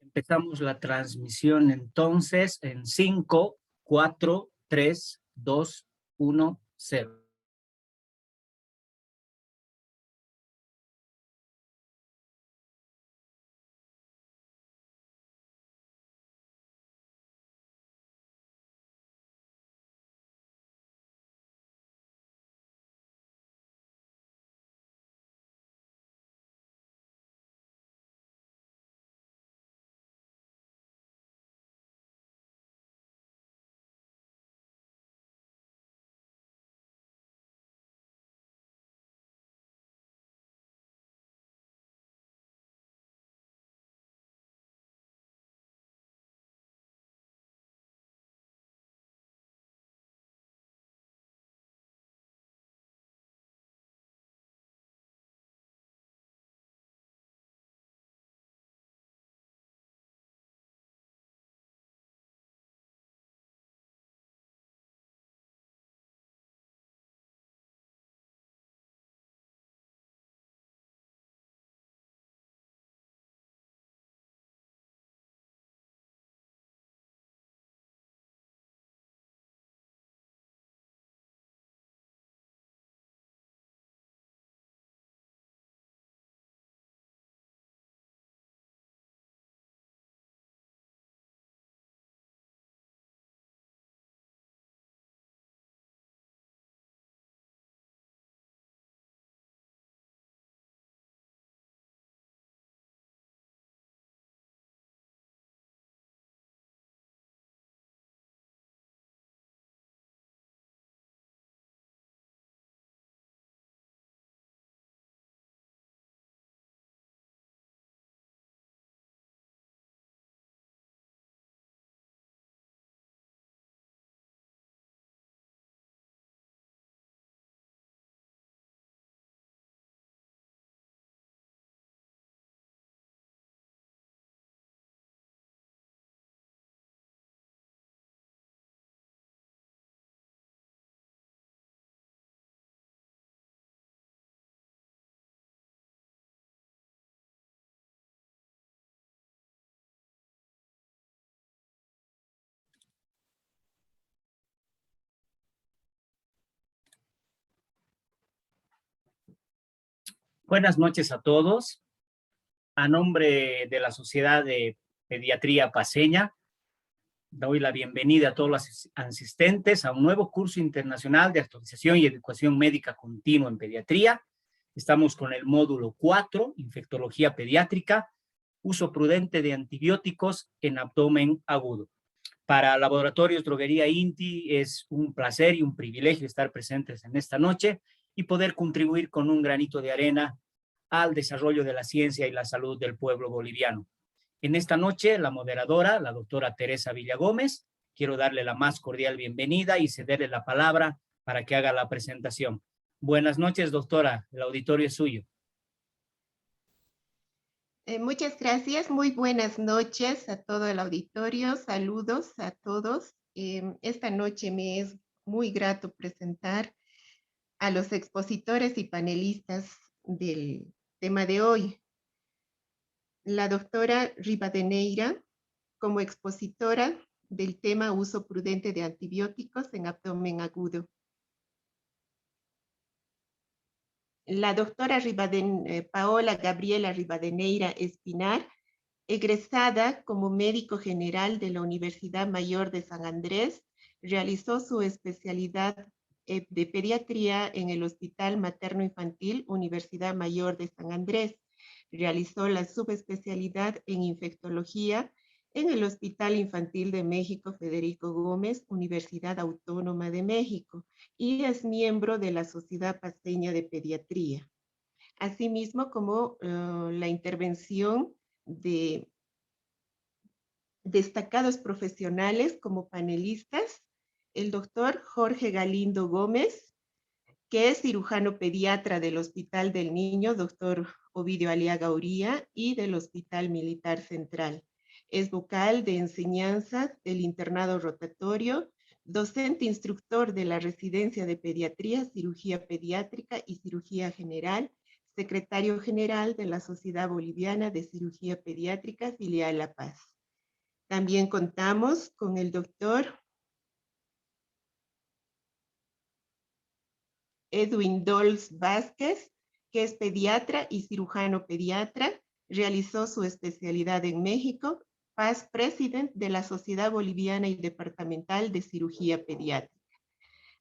Empezamos la transmisión entonces en 5, 4, 3, 2, 1, 0. Buenas noches a todos. A nombre de la Sociedad de Pediatría Paceña, doy la bienvenida a todos los asistentes a un nuevo curso internacional de actualización y educación médica continua en pediatría. Estamos con el módulo 4, infectología pediátrica, uso prudente de antibióticos en abdomen agudo. Para Laboratorios Droguería INTI es un placer y un privilegio estar presentes en esta noche y poder contribuir con un granito de arena al desarrollo de la ciencia y la salud del pueblo boliviano. En esta noche, la moderadora, la doctora Teresa Villagómez, quiero darle la más cordial bienvenida y cederle la palabra para que haga la presentación. Buenas noches, doctora. El auditorio es suyo. Muchas gracias. Muy buenas noches a todo el auditorio. Saludos a todos. Esta noche me es muy grato presentar a los expositores y panelistas del tema de hoy. La doctora Rivadeneira, como expositora del tema uso prudente de antibióticos en abdomen agudo. La doctora Paola Gabriela Rivadeneira Espinar, egresada como médico general de la Universidad Mayor de San Andrés, realizó su especialidad de pediatría en el Hospital Materno Infantil Universidad Mayor de San Andrés. Realizó la subespecialidad en infectología en el Hospital Infantil de México Federico Gómez, Universidad Autónoma de México, y es miembro de la Sociedad Paceña de Pediatría. Asimismo, como la intervención de destacados profesionales como panelistas, el doctor Jorge Galindo Gómez, que es cirujano pediatra del Hospital del Niño, doctor Ovidio Aliaga Uría, y del Hospital Militar Central. Es vocal de enseñanza del internado rotatorio, docente instructor de la residencia de pediatría, cirugía pediátrica y cirugía general, secretario general de la Sociedad Boliviana de Cirugía Pediátrica, filial La Paz. También contamos con el doctor Edwin Dols Vázquez, que es pediatra y cirujano pediatra, realizó su especialidad en México, past president de la Sociedad Boliviana y Departamental de Cirugía Pediátrica.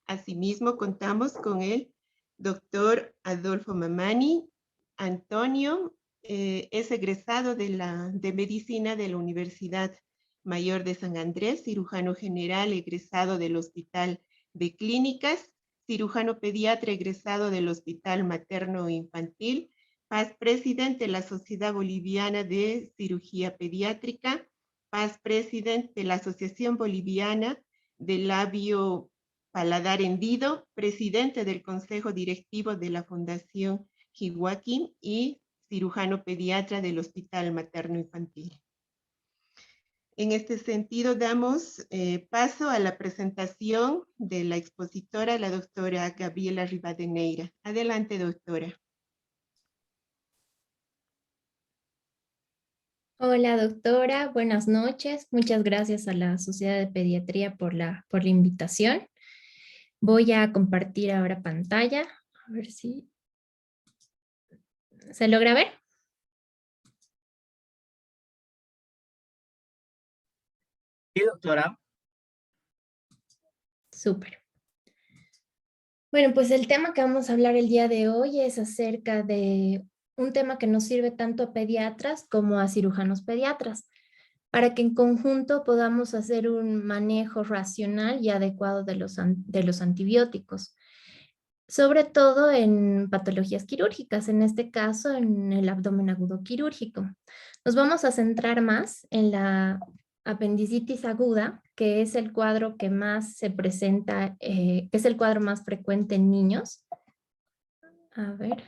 Asimismo, contamos con el doctor Adolfo Mamani Antonio, es egresado de Medicina de la Universidad Mayor de San Andrés, cirujano general egresado del Hospital de Clínicas, cirujano pediatra egresado del Hospital Materno Infantil, past president de la Sociedad Boliviana de Cirugía Pediátrica, past president de la Asociación Boliviana de Labio Paladar Hendido, presidente del Consejo Directivo de la Fundación Hiwakin y cirujano pediatra del Hospital Materno Infantil. En este sentido, damos paso a la presentación de la expositora, la doctora Gabriela Rivadeneira. Adelante, doctora. Hola, doctora. Buenas noches. Muchas gracias a la Sociedad de Pediatría por la invitación. Voy a compartir ahora pantalla. A ver si se logra ver. Sí, doctora. Súper. Bueno, pues el tema que vamos a hablar el día de hoy es acerca de un tema que nos sirve tanto a pediatras como a cirujanos pediatras, para que en conjunto podamos hacer un manejo racional y adecuado de los antibióticos, sobre todo en patologías quirúrgicas, en este caso en el abdomen agudo quirúrgico. Nos vamos a centrar más en la apendicitis aguda, que es el cuadro que más se presenta, que es el cuadro más frecuente en niños. A ver.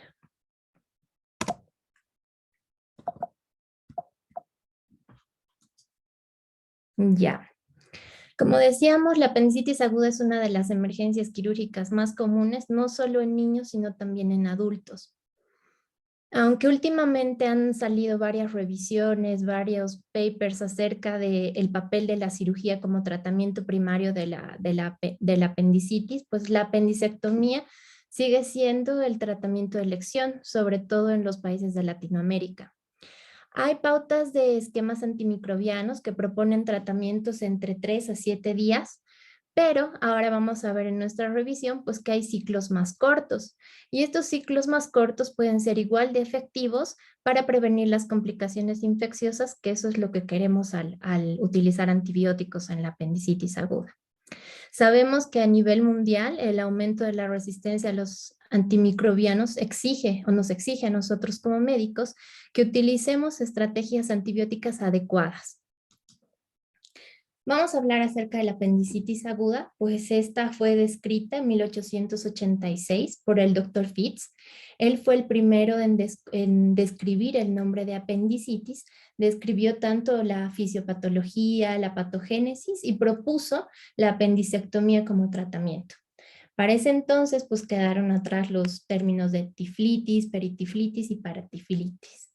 Ya. Como decíamos, la apendicitis aguda es una de las emergencias quirúrgicas más comunes, no solo en niños, sino también en adultos. Aunque últimamente han salido varias revisiones, varios papers acerca del papel de la cirugía como tratamiento primario de la apendicitis, pues la apendicectomía sigue siendo el tratamiento de elección, sobre todo en los países de Latinoamérica. Hay pautas de esquemas antimicrobianos que proponen tratamientos entre 3 a 7 días, pero ahora vamos a ver en nuestra revisión pues que hay ciclos más cortos y estos ciclos más cortos pueden ser igual de efectivos para prevenir las complicaciones infecciosas, que eso es lo que queremos al utilizar antibióticos en la apendicitis aguda. Sabemos que a nivel mundial el aumento de la resistencia a los antimicrobianos exige o nos exige a nosotros como médicos que utilicemos estrategias antibióticas adecuadas. Vamos a hablar acerca de la apendicitis aguda, pues esta fue descrita en 1886 por el Dr. Fitz. Él fue el primero en describir el nombre de apendicitis, describió tanto la fisiopatología, la patogénesis y propuso la apendicectomía como tratamiento. Para ese entonces, pues quedaron atrás los términos de tiflitis, peritiflitis y paratifilitis.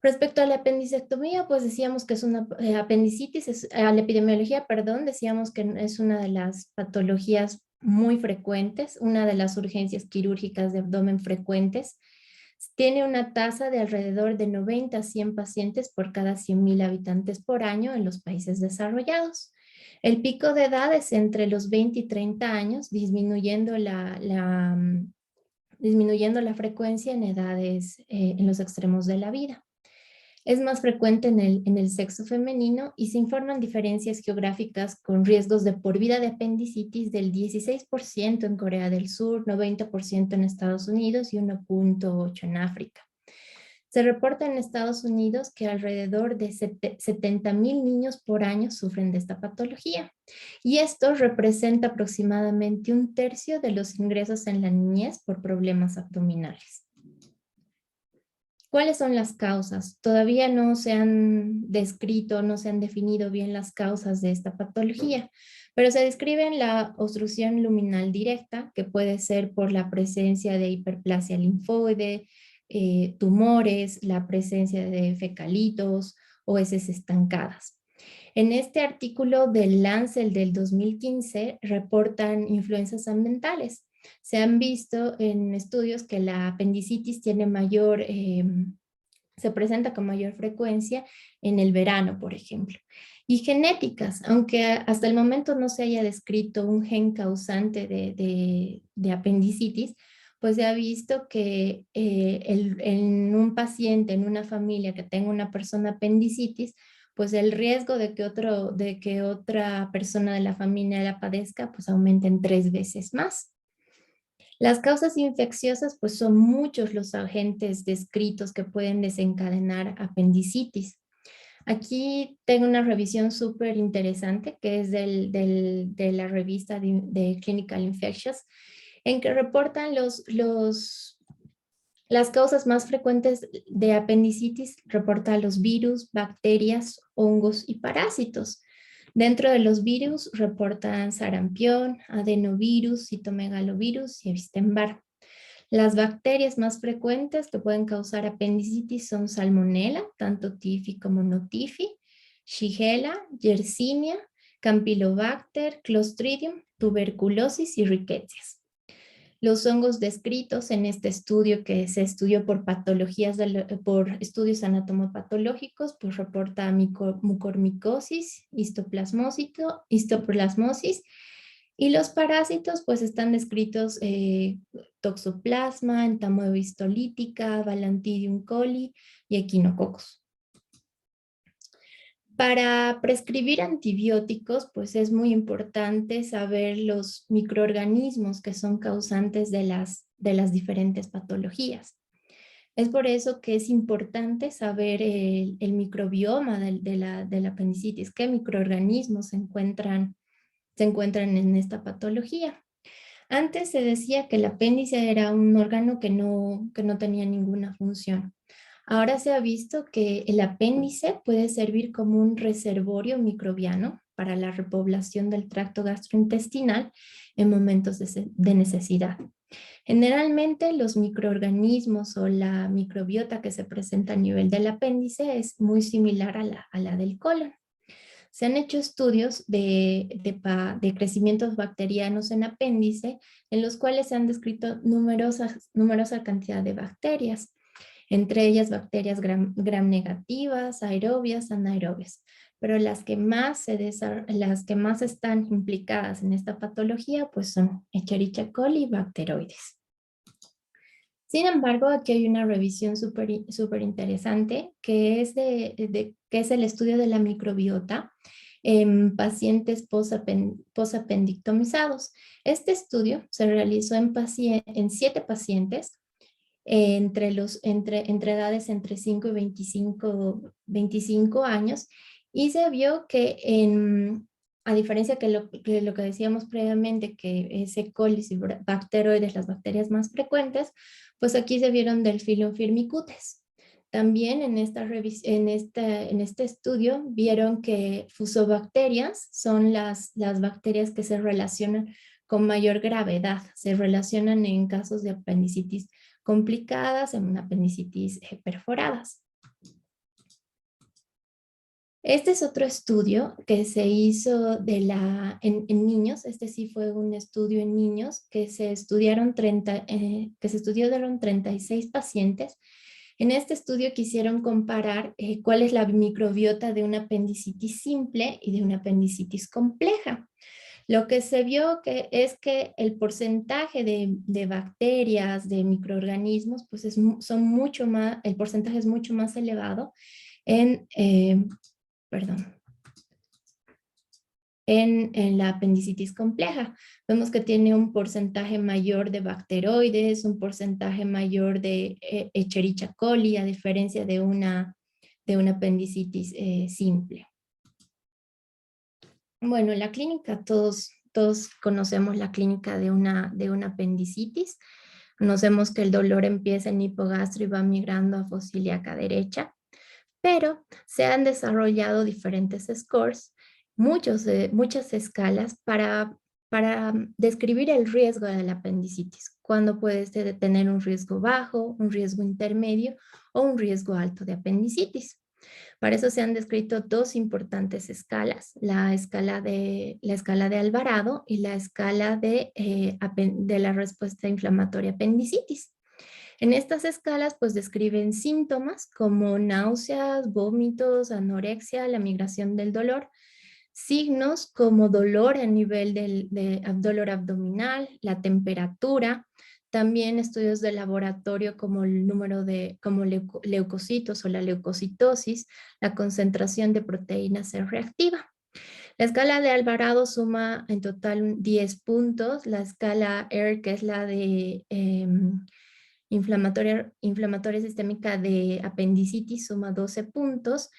Respecto a la apendicectomía, pues decíamos que es una apendicitis, a la epidemiología, perdón, decíamos que es una de las patologías muy frecuentes, una de las urgencias quirúrgicas de abdomen frecuentes. Tiene una tasa de alrededor de 90 a 100 pacientes por cada 100,000 habitantes por año en los países desarrollados. El pico de edad es entre los 20 y 30 años, disminuyendo la frecuencia en edades, en los extremos de la vida. Es más frecuente en el sexo femenino y se informan diferencias geográficas con riesgos de por vida de apendicitis del 16% en Corea del Sur, 90% en Estados Unidos y 1.8% en África. Se reporta en Estados Unidos que alrededor de 70,000 niños por año sufren de esta patología y esto representa aproximadamente 1/3 de los ingresos en la niñez por problemas abdominales. ¿Cuáles son las causas? Todavía no se han descrito, no se han definido bien las causas de esta patología, pero se describen la obstrucción luminal directa, que puede ser por la presencia de hiperplasia linfoide, tumores, la presencia de fecalitos o heces estancadas. En este artículo del Lancet del 2015 reportan influencias ambientales. Se han visto en estudios que la apendicitis tiene se presenta con mayor frecuencia en el verano, por ejemplo. Y genéticas, aunque hasta el momento no se haya descrito un gen causante de apendicitis, pues se ha visto que en un paciente, en una familia que tenga una persona apendicitis, pues el riesgo de que otra persona de la familia la padezca, pues aumenta en 3 veces más. Las causas infecciosas, pues son muchos los agentes descritos que pueden desencadenar apendicitis. Aquí tengo una revisión súper interesante que es de la revista de Clinical Infections, en que reportan las causas más frecuentes de apendicitis, reportan los virus, bacterias, hongos y parásitos. Dentro de los virus reportan sarampión, adenovirus, citomegalovirus y Epstein-Barr. Las bacterias más frecuentes que pueden causar apendicitis son Salmonella, tanto Tifi como no Tifi, Shigella, Yersinia, Campylobacter, Clostridium, tuberculosis y rickettsias. Los hongos descritos en este estudio que se estudió por por estudios anatomopatológicos, pues reporta mucormicosis, histoplasmosis, y los parásitos pues están descritos Toxoplasma, entamoeba Balantidium coli y Echinococcus. Para prescribir antibióticos, pues es muy importante saber los microorganismos que son causantes de las diferentes patologías. Es por eso que es importante saber el microbioma de la apendicitis, qué microorganismos se encuentran en esta patología. Antes se decía que el apéndice era un órgano que no tenía ninguna función. Ahora se ha visto que el apéndice puede servir como un reservorio microbiano para la repoblación del tracto gastrointestinal en momentos de necesidad. Generalmente los microorganismos o la microbiota que se presenta a nivel del apéndice es muy similar a la del colon. Se han hecho estudios de crecimientos bacterianos en apéndice en los cuales se han descrito numerosa cantidad de bacterias, entre ellas bacterias gram negativas, aerobias, anaerobias. Pero las que más están implicadas en esta patología pues son Escherichia coli y Bacteroides. Sin embargo, aquí hay una revisión súper interesante que es el estudio de la microbiota en pacientes posapendictomizados. Este estudio se realizó en 7 pacientes entre edades entre 5 y 25 años, y se vio que a diferencia de lo que decíamos previamente, que E. coli y Bacteroides, las bacterias más frecuentes, pues aquí se vieron del filo Firmicutes. También en este estudio vieron que fusobacterias son las bacterias que se relacionan con mayor gravedad, se relacionan en casos de apendicitis complicadas, en una apendicitis perforadas. Este es otro estudio que se hizo en niños. Este sí fue un estudio en niños que se estudiaron 36 pacientes. En este estudio quisieron comparar cuál es la microbiota de una apendicitis simple y de una apendicitis compleja. Lo que se vio es que el porcentaje de bacterias, de microorganismos, pues el porcentaje es mucho más elevado en la apendicitis compleja. Vemos que tiene un porcentaje mayor de bacteroides, un porcentaje mayor de Escherichia coli, a diferencia de una apendicitis simple. Bueno, la clínica, todos conocemos la clínica de una apendicitis. Conocemos que el dolor empieza en hipogastro y va migrando a fosa ilíaca derecha, pero se han desarrollado diferentes scores, muchas escalas para describir el riesgo de la apendicitis, cuando puedes tener un riesgo bajo, un riesgo intermedio o un riesgo alto de apendicitis. Para eso se han descrito dos importantes escalas, la escala de Alvarado y la escala de la respuesta inflamatoria apendicitis. En estas escalas, pues describen síntomas como náuseas, vómitos, anorexia, la migración del dolor, signos como dolor a nivel de dolor abdominal, la temperatura, también estudios de laboratorio como el número de leucocitos o la leucocitosis, la concentración de proteína C reactiva. La escala de Alvarado suma en total 10 puntos, la escala ER, que es la de inflamatoria sistémica de apendicitis, suma 12 puntos,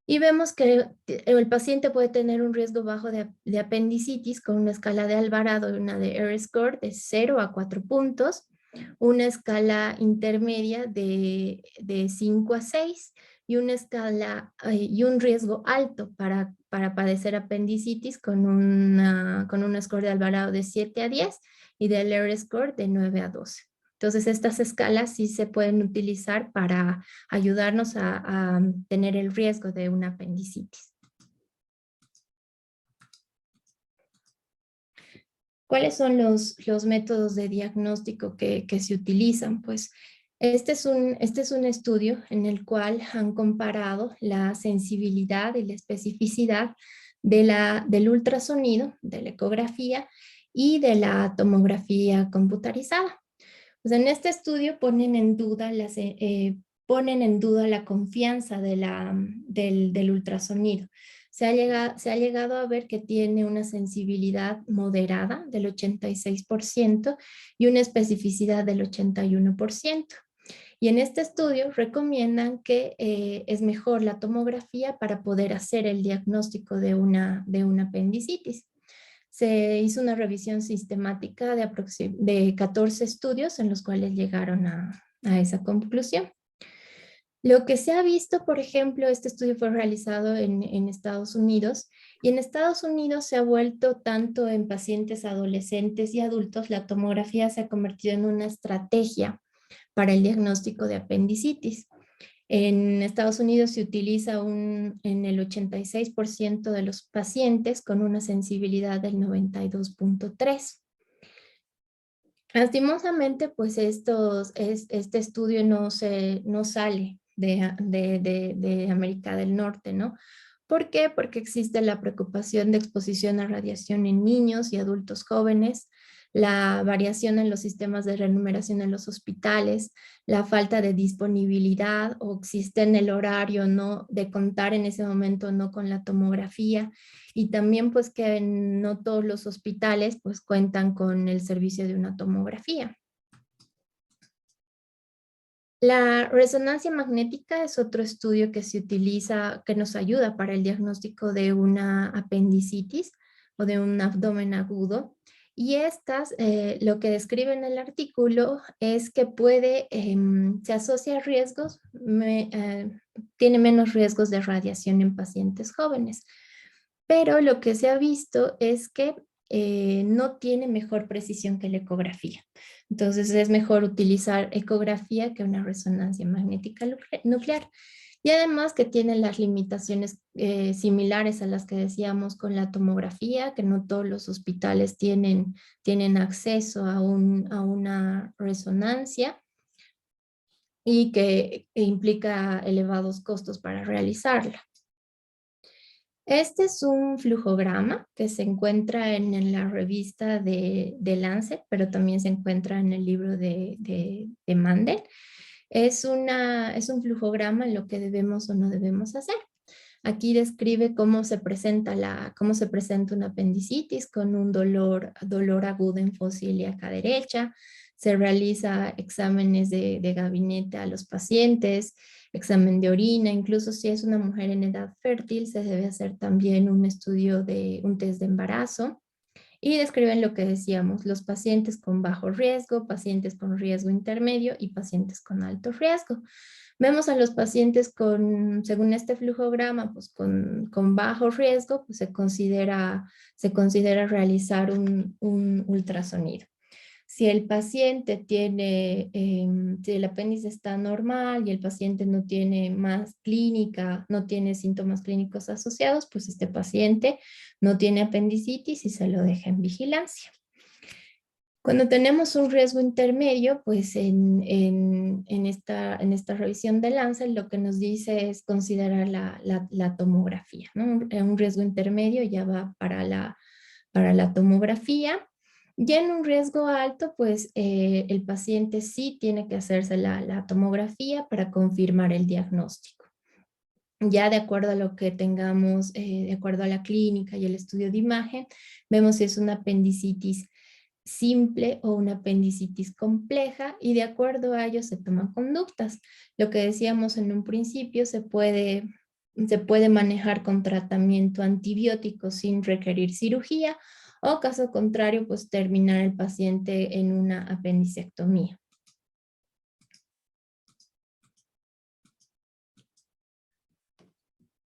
y vemos que el paciente puede tener un riesgo bajo de apendicitis con una escala de Alvarado y una de ERScore de 0 a 4 puntos, una escala intermedia de 5 a 6 y una escala y un riesgo alto para padecer apendicitis con una score de Alvarado de 7 a 10 y del ERScore de 9 a 12. Entonces, estas escalas sí se pueden utilizar para ayudarnos a tener el riesgo de una apendicitis. ¿Cuáles son los métodos de diagnóstico que se utilizan? Pues este es un estudio en el cual han comparado la sensibilidad y la especificidad del ultrasonido, de la ecografía y de la tomografía computarizada. Pues en este estudio ponen en duda la confianza del ultrasonido. Se ha llegado a ver que tiene una sensibilidad moderada del 86% y una especificidad del 81%. Y en este estudio recomiendan que es mejor la tomografía para poder hacer el diagnóstico de una apendicitis. Se hizo una revisión sistemática de 14 estudios en los cuales llegaron a esa conclusión. Lo que se ha visto, por ejemplo, este estudio fue realizado en Estados Unidos y en Estados Unidos se ha vuelto tanto en pacientes adolescentes y adultos, la tomografía se ha convertido en una estrategia para el diagnóstico de apendicitis. En Estados Unidos se utiliza en el 86% de los pacientes con una sensibilidad del 92.3. Lastimosamente, pues este estudio no sale de América del Norte, ¿no? ¿Por qué? Porque existe la preocupación de exposición a radiación en niños y adultos jóvenes, la variación en los sistemas de renumeración en los hospitales, la falta de disponibilidad o existe en el horario no de contar en ese momento no con la tomografía y también pues que no todos los hospitales pues cuentan con el servicio de una tomografía. La resonancia magnética es otro estudio que se utiliza, que nos ayuda para el diagnóstico de una apendicitis o de un abdomen agudo. Y estas, lo que describe en el artículo es que se asocia a riesgos, tiene menos riesgos de radiación en pacientes jóvenes. Pero lo que se ha visto es que no tiene mejor precisión que la ecografía. Entonces es mejor utilizar ecografía que una resonancia magnética nuclear. Y además que tiene las limitaciones similares a las que decíamos con la tomografía, que no todos los hospitales tienen acceso a una resonancia y que implica elevados costos para realizarla. Este es un flujograma que se encuentra en la revista de Lancet, pero también se encuentra en el libro de Mandel. Es un flujograma en lo que debemos o no debemos hacer. Aquí describe cómo se presenta una apendicitis con un dolor agudo en fosa ilíaca derecha. Se realiza exámenes de gabinete a los pacientes, examen de orina, incluso si es una mujer en edad fértil, se debe hacer también un test de embarazo. y describen lo que decíamos, los pacientes con bajo riesgo, pacientes con riesgo intermedio y pacientes con alto riesgo. Vemos a los pacientes con, según este flujograma, pues con bajo riesgo, pues se considera realizar un ultrasonido. Si el paciente tiene, si el apéndice está normal y el paciente no tiene más clínica, no tiene síntomas clínicos asociados, pues este paciente no tiene apendicitis y se lo deja en vigilancia. Cuando tenemos un riesgo intermedio, pues en esta revisión de Lancet lo que nos dice es considerar la tomografía, ¿no? Un riesgo intermedio ya va para la tomografía. Ya en un riesgo alto, pues el paciente sí tiene que hacerse la tomografía para confirmar el diagnóstico. Ya de acuerdo a lo que tengamos, de acuerdo a la clínica y el estudio de imagen, vemos si es una apendicitis simple o una apendicitis compleja y de acuerdo a ello se toman conductas. Lo que decíamos en un principio, se puede manejar con tratamiento antibiótico sin requerir cirugía o caso contrario, pues terminar el paciente en una apendicectomía.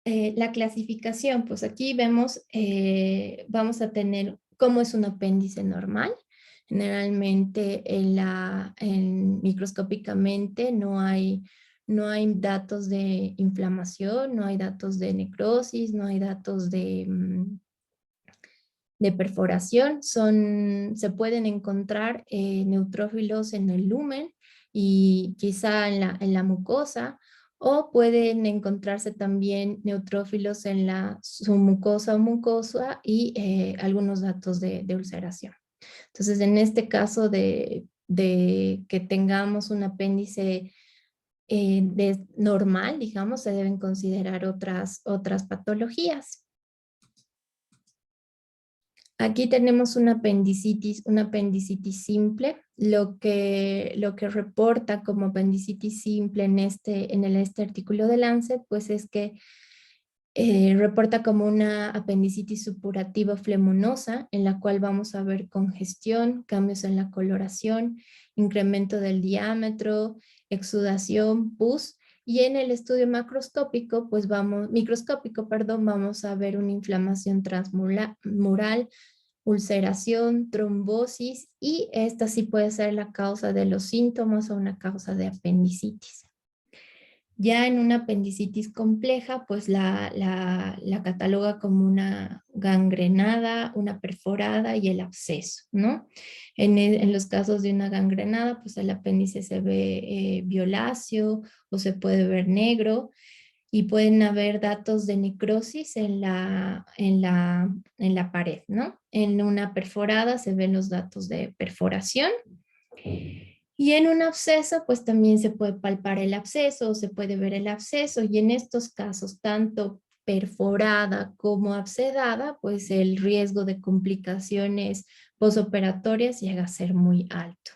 La clasificación, pues aquí vemos, vamos a tener cómo es un apéndice normal. Generalmente microscópicamente no hay datos de inflamación, no hay datos de necrosis, no hay datos de perforación. Se pueden encontrar neutrófilos en el lumen y quizá en la mucosa, o pueden encontrarse también neutrófilos en la submucosa o mucosa y algunos datos de ulceración. Entonces, en este caso de que tengamos un apéndice normal, digamos, se deben considerar otras patologías. Aquí tenemos una apendicitis simple. Lo que reporta como apendicitis simple en este artículo de Lancet, pues es que reporta como una apendicitis supurativa flemonosa, en la cual vamos a ver congestión, cambios en la coloración, incremento del diámetro, exudación, pus. Y en el estudio microscópico, vamos a ver una inflamación transmural, ulceración, trombosis, y esta sí puede ser la causa de los síntomas o una causa de apendicitis. Ya en una apendicitis compleja, pues la cataloga como una gangrenada, una perforada y el absceso, ¿no? En los casos de una gangrenada, pues el apéndice se ve violáceo o se puede ver negro, y pueden haber datos de necrosis en la pared, ¿no? En una perforada se ven los datos de perforación. Y en un absceso, pues también se puede palpar el absceso o se puede ver el absceso. Y en estos casos, tanto perforada como abscedada, pues el riesgo de complicaciones posoperatorias llega a ser muy alto.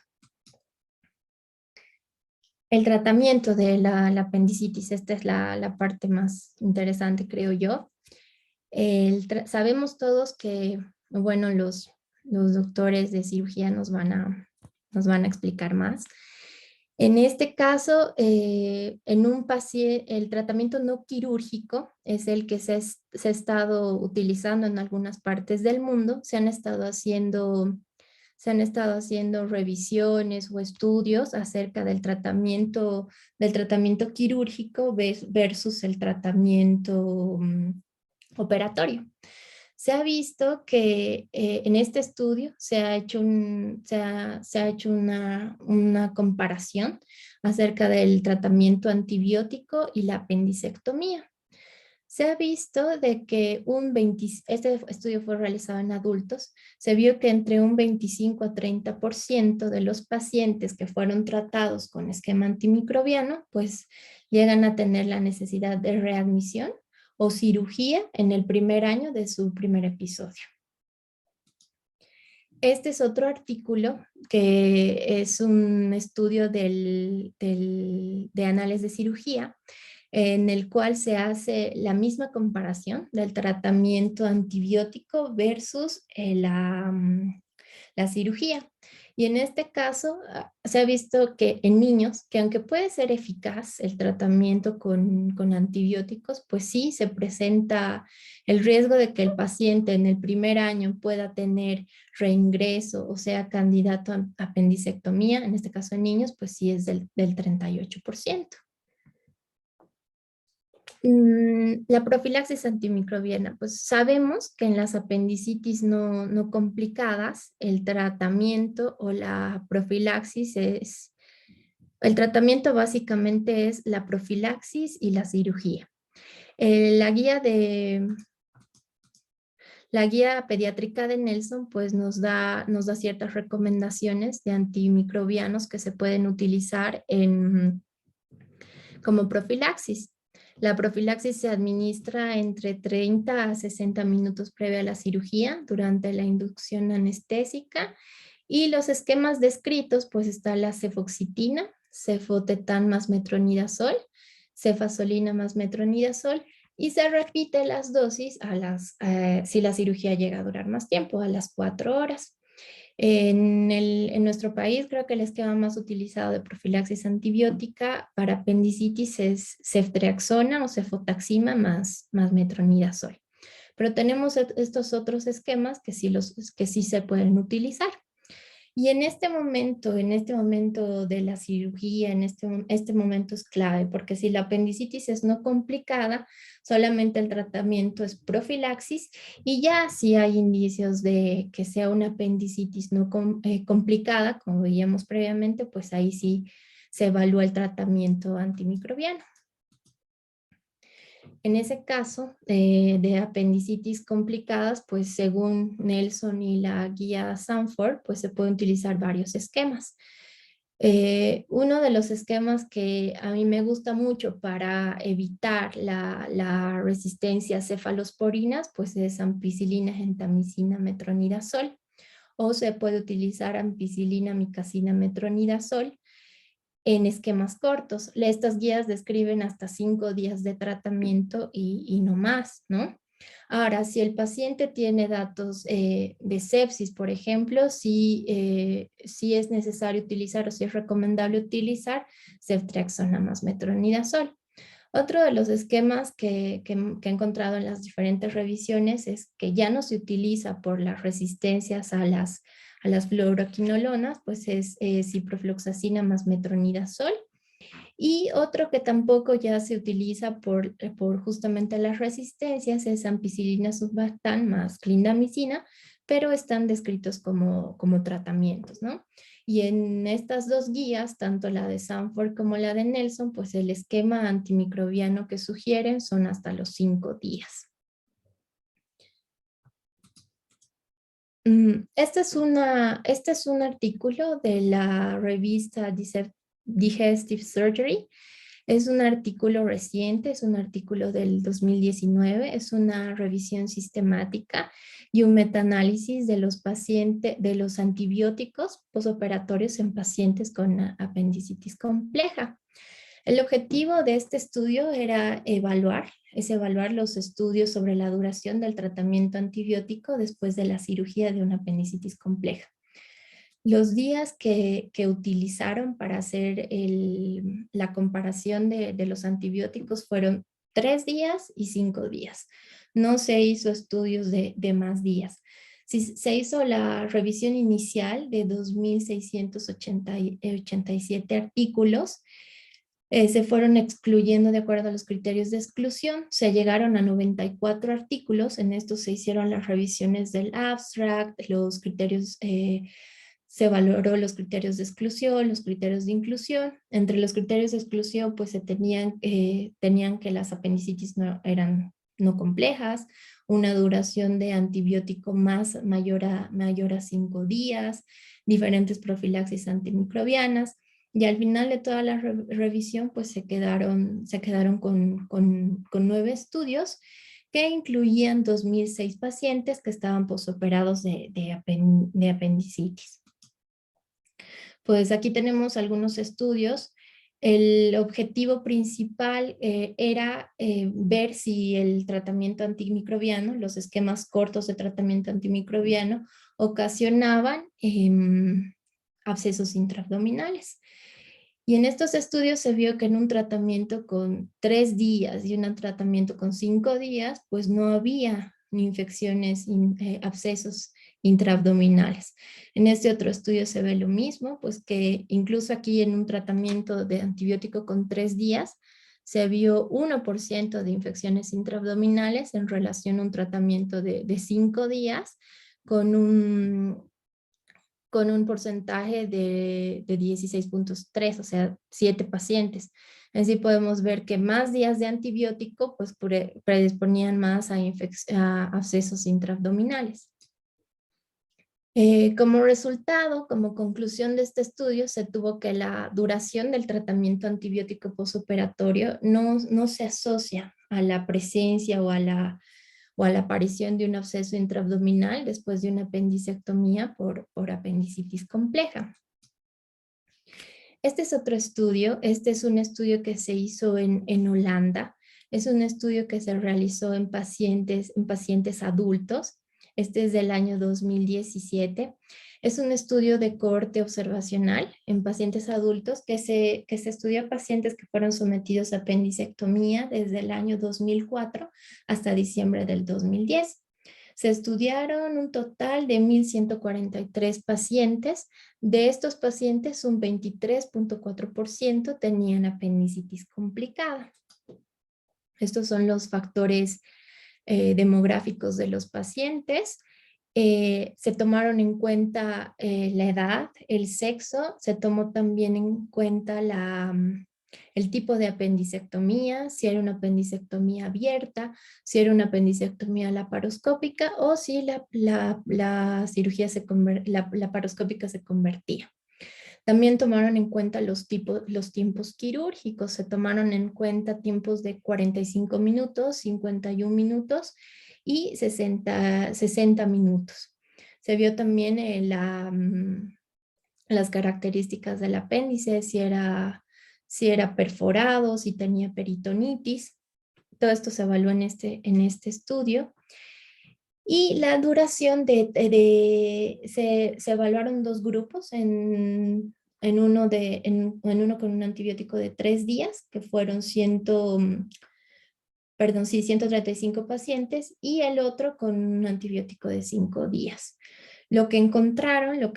El tratamiento de la apendicitis, esta es la parte más interesante, creo yo. Sabemos todos que, bueno, los doctores de cirugía nos van a explicar más. En este caso, en un paciente, el tratamiento no quirúrgico es el que se ha estado utilizando en algunas partes del mundo. Se han estado haciendo revisiones o estudios acerca del tratamiento quirúrgico versus el tratamiento operatorio. Se ha visto que en este estudio se ha hecho una comparación acerca del tratamiento antibiótico y la apendicectomía. Se ha visto de que este estudio fue realizado en adultos, se vio que entre un 25 a 30% de los pacientes que fueron tratados con esquema antimicrobiano, pues llegan a tener la necesidad de readmisión o cirugía en el primer año de su primer episodio. Este es otro artículo que es un estudio de Anales de Cirugía, en el cual se hace la misma comparación del tratamiento antibiótico versus la cirugía. Y en este caso se ha visto que en niños, que aunque puede ser eficaz el tratamiento con antibióticos, pues sí se presenta el riesgo de que el paciente en el primer año pueda tener reingreso o sea candidato a apendicectomía. En este caso en niños, pues sí es del 38%. La profilaxis antimicrobiana, pues sabemos que en las apendicitis no complicadas, el tratamiento o la profilaxis el tratamiento básicamente es la profilaxis y la cirugía. La guía pediátrica de Nelson pues nos da ciertas recomendaciones de antimicrobianos que se pueden utilizar como profilaxis. La profilaxis se administra entre 30 a 60 minutos previa a la cirugía durante la inducción anestésica y los esquemas descritos pues está la cefoxitina, cefotetán más metronidazol, cefazolina más metronidazol y se repite las dosis si la cirugía llega a durar más tiempo, a las 4 horas. En nuestro país creo que el esquema más utilizado de profilaxis antibiótica para apendicitis es ceftriaxona o cefotaxima más metronidazol. Pero tenemos estos otros esquemas que sí se pueden utilizar. Y en este momento de la cirugía, este momento es clave, porque si la apendicitis es no complicada, solamente el tratamiento es profilaxis y ya si hay indicios de que sea una apendicitis no complicada, como veíamos previamente, pues ahí sí se evalúa el tratamiento antimicrobiano. En ese caso de apendicitis complicadas, pues según Nelson y la guía Sanford, pues se pueden utilizar varios esquemas. Uno de los esquemas que a mí me gusta mucho para evitar la resistencia a cefalosporinas, pues es ampicilina, gentamicina, metronidazol, o se puede utilizar ampicilina, micacina, metronidazol, en esquemas cortos. Estas guías describen hasta 5 días de tratamiento y no más, ¿no? Ahora, si el paciente tiene datos de sepsis, por ejemplo, si es necesario utilizar o si es recomendable utilizar ceftriaxona más metronidazol. Otro de los esquemas que he encontrado en las diferentes revisiones es que ya no se utiliza por las resistencias a las fluoroquinolonas, pues es ciprofloxacina más metronidazol. Y otro que tampoco ya se utiliza por justamente las resistencias es ampicilina sulbactam más clindamicina, pero están descritos como tratamientos, ¿no? Y en estas dos guías, tanto la de Sanford como la de Nelson, pues el esquema antimicrobiano que sugieren son hasta los 5 días. Este es un artículo de la revista Digestive Surgery. Es un artículo reciente, es un artículo del 2019, es una revisión sistemática y un metaanálisis de los antibióticos posoperatorios en pacientes con apendicitis compleja. El objetivo de este estudio era evaluar los estudios sobre la duración del tratamiento antibiótico después de la cirugía de una apendicitis compleja. Los días que utilizaron para hacer la comparación de los antibióticos fueron 3 días y 5 días. No se hizo estudios de más días. Se hizo la revisión inicial de 2.687 artículos. Se fueron excluyendo de acuerdo a los criterios de exclusión. Se llegaron a 94 artículos. En estos se hicieron las revisiones del abstract, los criterios, se valoró los criterios de exclusión, los criterios de inclusión. Entre los criterios de exclusión, pues tenían que las apendicitis eran no complejas, una duración de antibiótico mayor a 5 días, diferentes profilaxis antimicrobianas. Y al final de toda la revisión, pues se quedaron con 9 estudios que incluían 2.006 pacientes que estaban posoperados de apendicitis. Pues aquí tenemos algunos estudios El objetivo principal era ver si el tratamiento antimicrobiano, los esquemas cortos de tratamiento antimicrobiano, ocasionaban abscesos intraabdominales. Y en estos estudios se vio que en un tratamiento con 3 días y un tratamiento con 5 días, pues no había ni infecciones, abscesos intraabdominales. En este otro estudio se ve lo mismo, pues que incluso aquí en un tratamiento de antibiótico con 3 días, se vio 1% de infecciones intraabdominales en relación a un tratamiento de 5 días con un porcentaje de 16.3, o sea, 7 pacientes. Así podemos ver que más días de antibiótico pues predisponían más a abscesos intraabdominales. Como resultado, como conclusión de este estudio, se tuvo que la duración del tratamiento antibiótico postoperatorio no se asocia a la presencia o a la aparición de un absceso intraabdominal después de una apendicectomía por apendicitis compleja. Este es otro estudio. Este es un estudio que se hizo en Holanda. Es un estudio que se realizó en pacientes adultos. Este es del año 2017. Es un estudio de cohorte observacional en pacientes adultos que se estudió a pacientes que fueron sometidos a apendicectomía desde el año 2004 hasta diciembre del 2010. Se estudiaron un total de 1.143 pacientes. De estos pacientes, un 23.4% tenían apendicitis complicada. Estos son los factores demográficos de los pacientes. Se tomaron en cuenta la edad, el sexo, se tomó también en cuenta el tipo de apendicectomía, si era una apendicectomía abierta, si era una apendicectomía laparoscópica o si la cirugía laparoscópica se convertía. También tomaron en cuenta los tiempos quirúrgicos, se tomaron en cuenta tiempos de 45 minutos, 51 minutos y 60 minutos. Se vio también las características del apéndice, si era perforado, si tenía peritonitis. Todo esto se evaluó en este estudio. Y la duración se evaluaron 2 grupos, en uno con un antibiótico de 3 días, que fueron 135 pacientes, y el otro con un antibiótico de 5 días. Lo que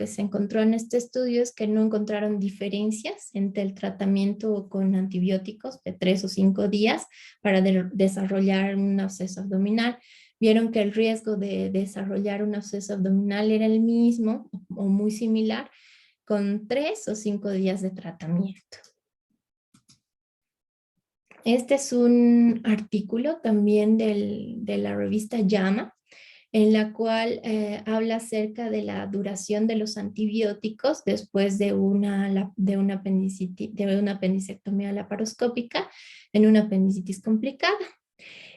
se encontró en este estudio es que no encontraron diferencias entre el tratamiento con antibióticos de 3 o 5 días para desarrollar un absceso abdominal. Vieron que el riesgo de desarrollar un absceso abdominal era el mismo o muy similar con 3 o 5 días de tratamiento. Este es un artículo también de la revista JAMA, en la cual habla acerca de la duración de los antibióticos después de una apendicectomía laparoscópica en una apendicitis complicada.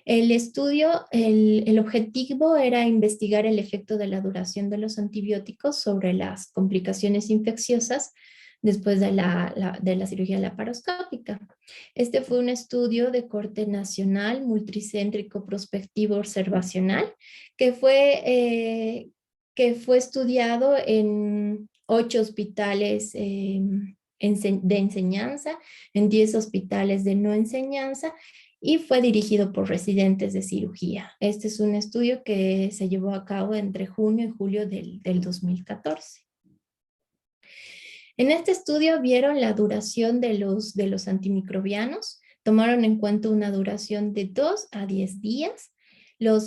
El estudio, el objetivo era investigar el efecto de la duración de los antibióticos sobre las complicaciones infecciosas después de la cirugía laparoscópica. Este fue un estudio de corte nacional, multicéntrico, prospectivo, observacional, que fue estudiado en 8 hospitales de enseñanza, en 10 hospitales de no enseñanza, y fue dirigido por residentes de cirugía. Este es un estudio que se llevó a cabo entre junio y julio del 2014. En este estudio vieron la duración de los antimicrobianos, tomaron en cuenta una duración de 2 a 10 días. Los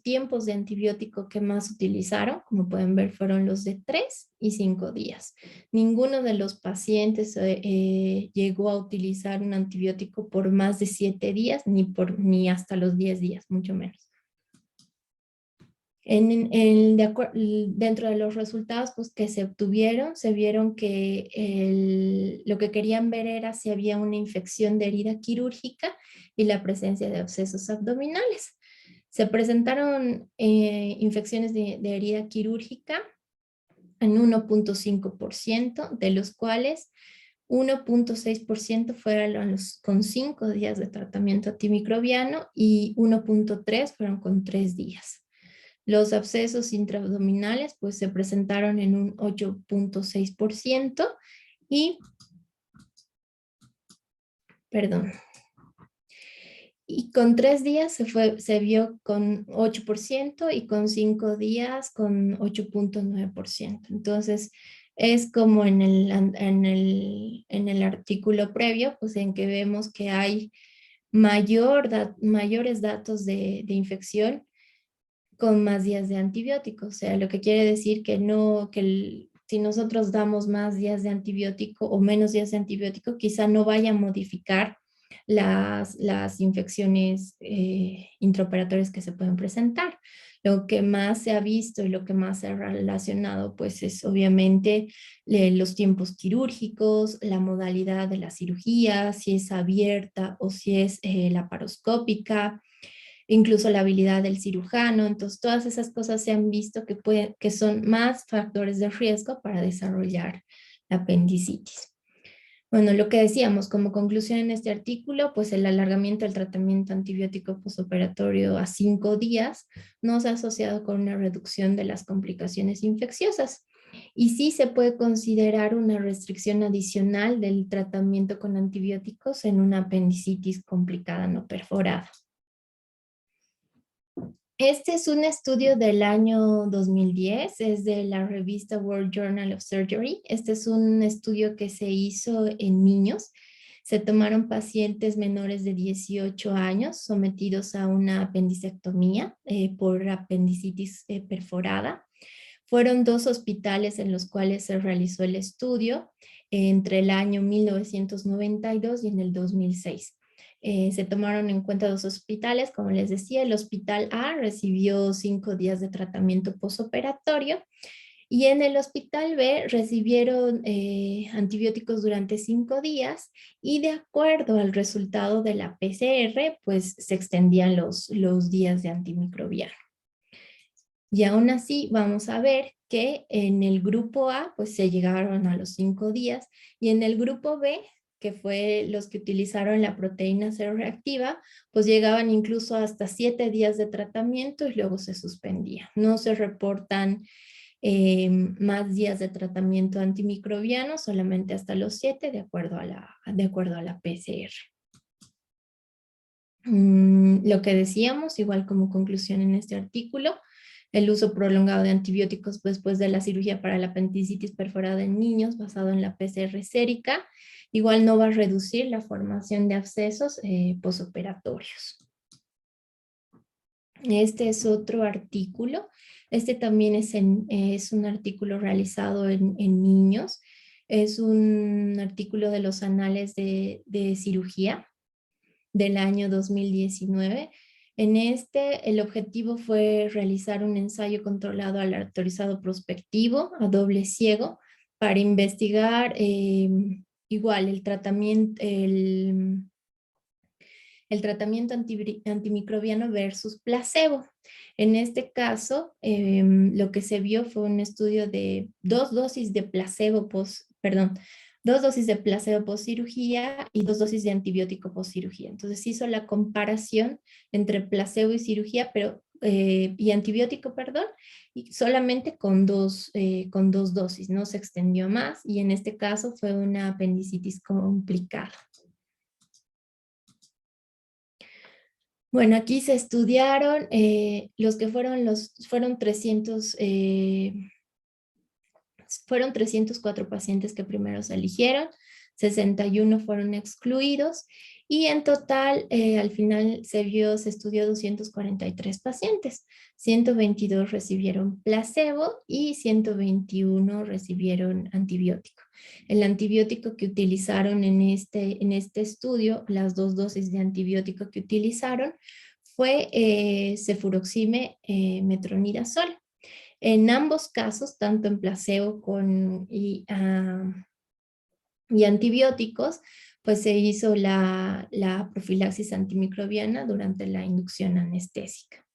tiempos de antibiótico que más utilizaron, como pueden ver, fueron los de 3 y 5 días. Ninguno de los pacientes llegó a utilizar un antibiótico por más de 7 días, ni hasta los 10 días, mucho menos. Dentro de los resultados que se obtuvieron, se vieron que lo que querían ver era si había una infección de herida quirúrgica y la presencia de abscesos abdominales. Se presentaron infecciones de herida quirúrgica en 1.5%, de los cuales 1.6% fueron con 5 días de tratamiento antimicrobiano y 1.3 fueron con 3 días. Los abscesos intraabdominales pues se presentaron en un 8.6% y, y con 3 días se vio con 8% y con 5 días con 8.9%. Entonces, es como en el artículo previo, pues en que vemos que hay mayores datos de infección con más días de antibiótico. O sea, lo que quiere decir que si nosotros damos más días de antibiótico o menos días de antibiótico, quizá no vaya a modificar las infecciones intraoperatorias que se pueden presentar. Lo que más se ha visto y lo que más se ha relacionado, pues es obviamente los tiempos quirúrgicos, la modalidad de la cirugía, si es abierta o si es laparoscópica, incluso la habilidad del cirujano. Entonces, todas esas cosas se han visto que son más factores de riesgo para desarrollar la apendicitis. Bueno, lo que decíamos como conclusión en este artículo, pues el alargamiento del tratamiento antibiótico postoperatorio a 5 días no se ha asociado con una reducción de las complicaciones infecciosas. Y sí se puede considerar una restricción adicional del tratamiento con antibióticos en una apendicitis complicada no perforada. Este es un estudio del año 2010, es de la revista World Journal of Surgery. Este es un estudio que se hizo en niños. Se tomaron pacientes menores de 18 años sometidos a una apendicectomía por apendicitis perforada. Fueron 2 hospitales en los cuales se realizó el estudio entre el año 1992 y en el 2006. Se tomaron en cuenta 2 hospitales, como les decía. El hospital A recibió 5 días de tratamiento postoperatorio y en el hospital B recibieron antibióticos durante 5 días y de acuerdo al resultado de la PCR, pues se extendían los días de antimicrobiano. Y aún así vamos a ver que en el grupo A pues se llegaron a los 5 días y en el grupo B, que fue los que utilizaron la proteína cero reactiva, pues llegaban incluso hasta 7 días de tratamiento y luego se suspendía. No se reportan más días de tratamiento antimicrobiano, solamente hasta los 7 de acuerdo a la PCR. Lo que decíamos, igual como conclusión en este artículo, el uso prolongado de antibióticos después de la cirugía para la apendicitis perforada en niños basado en la PCR sérica, igual no va a reducir la formación de abscesos posoperatorios. Este es otro artículo. Este también es un artículo realizado en niños. Es un artículo de los anales de cirugía del año 2019. En el objetivo fue realizar un ensayo controlado aleatorizado prospectivo a doble ciego para investigar igual el tratamiento antimicrobiano versus placebo. En este caso, lo que se vio fue un estudio de 2 dosis de placebo post cirugía y 2 dosis de antibiótico post cirugía. Entonces se hizo la comparación entre placebo y cirugía, y antibiótico, y solamente con dos dosis, no se extendió más y en este caso fue una apendicitis complicada. Bueno, aquí se estudiaron los que fueron 304 pacientes que primero se eligieron, 61 fueron excluidos y en total al final se estudió 243 pacientes, 122 recibieron placebo y 121 recibieron antibiótico. El antibiótico que utilizaron en este estudio, las 2 dosis de antibiótico que utilizaron fue cefuroxime metronidazol. En ambos casos, tanto en placebo y antibióticos, pues se hizo la profilaxis antimicrobiana durante la inducción anestésica.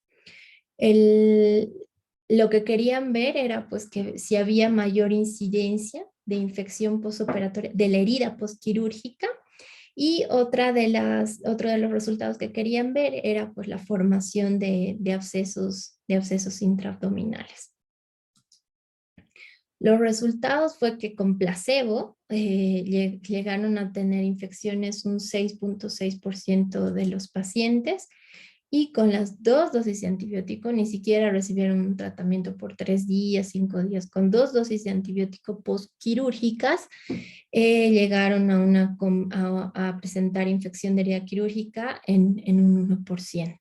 Lo que querían ver era pues que si había mayor incidencia de infección postoperatoria, de la herida postquirúrgica. Y otro de los resultados que querían ver era pues, la formación de abscesos intraabdominales. Los resultados fue que con placebo llegaron a tener infecciones un 6.6% de los pacientes, y con las 2 dosis de antibiótico ni siquiera recibieron un tratamiento por 3 días, 5 días. Con 2 dosis de antibiótico postquirúrgicas llegaron a presentar infección de herida quirúrgica en un 1%.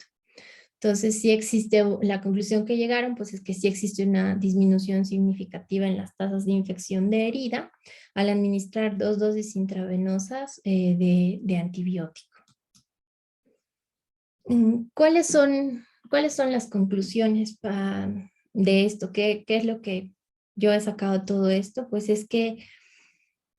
Entonces, sí existe, la conclusión que llegaron pues es que sí existe una disminución significativa en las tasas de infección de herida al administrar 2 dosis intravenosas de antibiótico. ¿Cuáles son las conclusiones de esto? ¿Qué es lo que yo he sacado de todo esto? Pues es que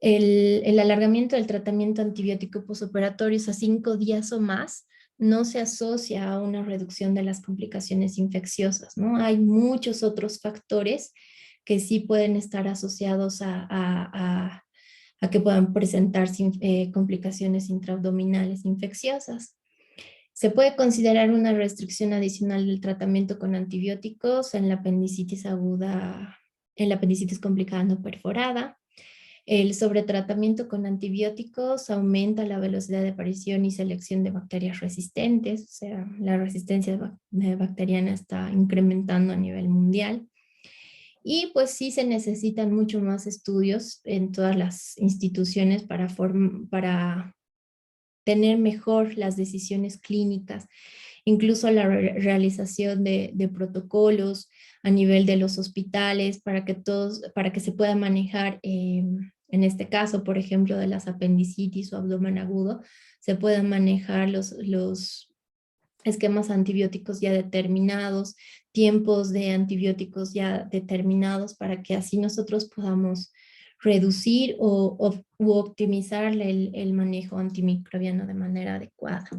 el alargamiento del tratamiento antibiótico postoperatorio a 5 días o más no se asocia a una reducción de las complicaciones infecciosas, ¿no? Hay muchos otros factores que sí pueden estar asociados a que puedan presentarse complicaciones intraabdominales infecciosas. Se puede considerar una restricción adicional del tratamiento con antibióticos en la apendicitis aguda, en la apendicitis complicada no perforada. El sobretratamiento con antibióticos aumenta la velocidad de aparición y selección de bacterias resistentes, o sea, la resistencia bacteriana está incrementando a nivel mundial. Y pues sí se necesitan mucho más estudios en todas las instituciones para tener mejor las decisiones clínicas, incluso la realización de protocolos a nivel de los hospitales para que se pueda manejar, en este caso, por ejemplo, de las apendicitis o abdomen agudo, se puedan manejar los esquemas antibióticos ya determinados, tiempos de antibióticos ya determinados, para que así nosotros podamos reducir u optimizar el manejo antimicrobiano de manera adecuada.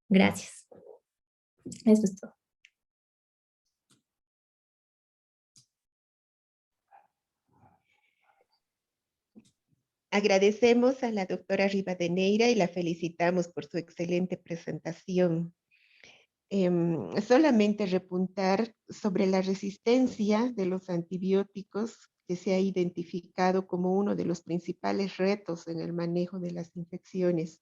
Gracias. Eso es todo. Agradecemos a la doctora Rivadeneira y la felicitamos por su excelente presentación. Solamente repuntar sobre la resistencia de los antibióticos, que se ha identificado como uno de los principales retos en el manejo de las infecciones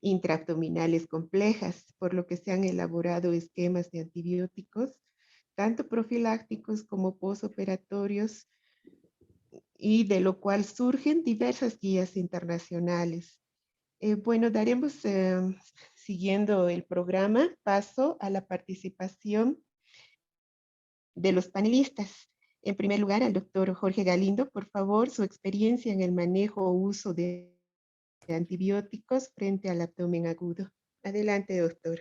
intraabdominales complejas, por lo que se han elaborado esquemas de antibióticos, tanto profilácticos como posoperatorios, y de lo cual surgen diversas guías internacionales. Bueno, daremos, siguiendo el programa, paso a la participación de los panelistas. En primer lugar, al doctor Jorge Galindo, por favor, su experiencia en el manejo o uso de antibióticos frente al abdomen agudo. Adelante, doctor.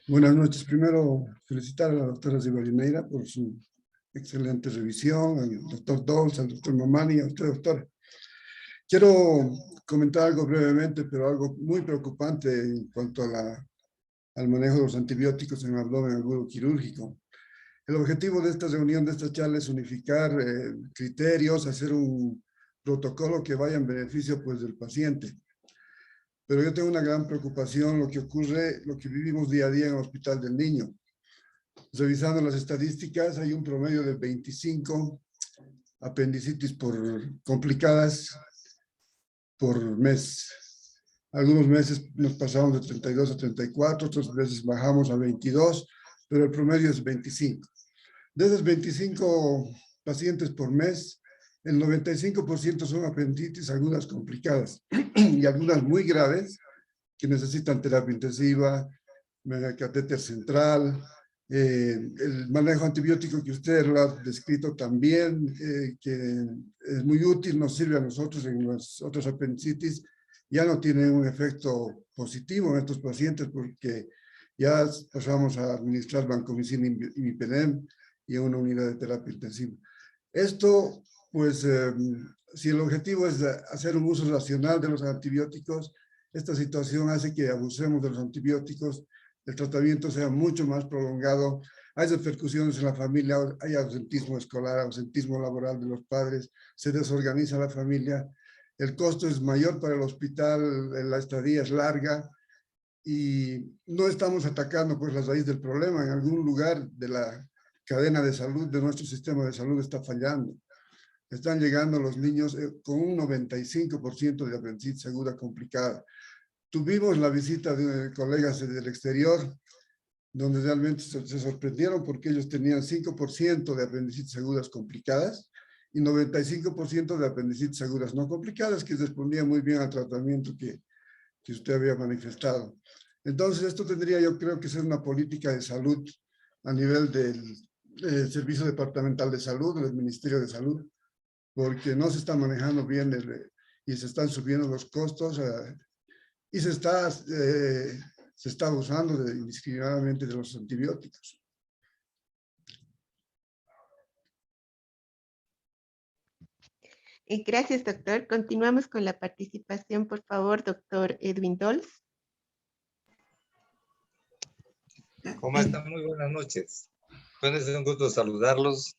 Buenas noches. Primero, felicitar a la doctora Rivadeneira por su excelente revisión, al doctor Dols, al doctor Mamani, a usted, doctora. Quiero comentar algo brevemente, pero algo muy preocupante en cuanto a al manejo de los antibióticos en el abdomen agudo quirúrgico. El objetivo de esta reunión, de esta charla, es unificar criterios, hacer un protocolo que vaya en beneficio pues, del paciente. Pero yo tengo una gran preocupación, lo que ocurre, lo que vivimos día a día en el Hospital del Niño. Revisando las estadísticas, hay un promedio de 25 apendicitis complicadas por mes. Algunos meses nos pasamos de 32 a 34, otros meses bajamos a 22, pero el promedio es 25. De esos 25 pacientes por mes, el 95% son apendicitis, algunas complicadas y algunas muy graves que necesitan terapia intensiva, catéter central, el manejo antibiótico que usted lo ha descrito también, que es muy útil, nos sirve a nosotros en los otros apendicitis, ya no tiene un efecto positivo en estos pacientes porque ya pasamos a administrar vancomicina y imipenem y una unidad de terapia intensiva. Esto, pues, si el objetivo es hacer un uso racional de los antibióticos, esta situación hace que abusemos de los antibióticos, el tratamiento sea mucho más prolongado, hay repercusiones en la familia, hay ausentismo escolar, ausentismo laboral de los padres, se desorganiza la familia, el costo es mayor para el hospital, la estadía es larga y no estamos atacando pues la raíz del problema. En algún lugar de la cadena de salud, de nuestro sistema de salud está fallando. Están llegando los niños con un 95% de apendicitis aguda complicada. Tuvimos la visita de colegas del exterior, donde realmente se sorprendieron porque ellos tenían 5% de apendicitis agudas complicadas y 95% de apendicitis agudas no complicadas, que respondía muy bien al tratamiento que usted había manifestado. Entonces, esto tendría, yo creo, que ser una política de salud a nivel del Servicio Departamental de Salud, del Ministerio de Salud, porque no se está manejando bien y se están subiendo los costos y se está abusando indiscriminadamente de los antibióticos. Gracias, doctor. Continuamos con la participación, por favor, doctor Edwin Dols. ¿Cómo están? Muy buenas noches. Bueno, es un gusto saludarlos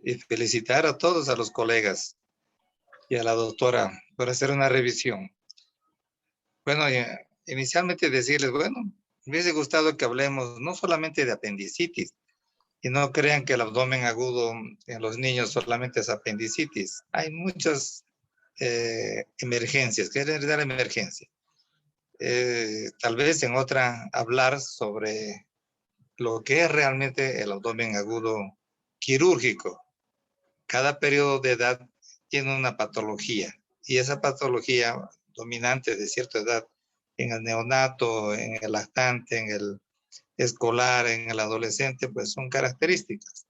y felicitar a todos, a los colegas y a la doctora por hacer una revisión. Bueno, inicialmente decirles, bueno, me hubiese gustado que hablemos no solamente de apendicitis, y no crean que el abdomen agudo en los niños solamente es apendicitis. Hay muchas emergencias, que es la emergencia. Tal vez en otra hablar sobre lo que es realmente el abdomen agudo quirúrgico. Cada periodo de edad tiene una patología y esa patología dominante de cierta edad en el neonato, en el lactante, en el escolar, en el adolescente, pues son características.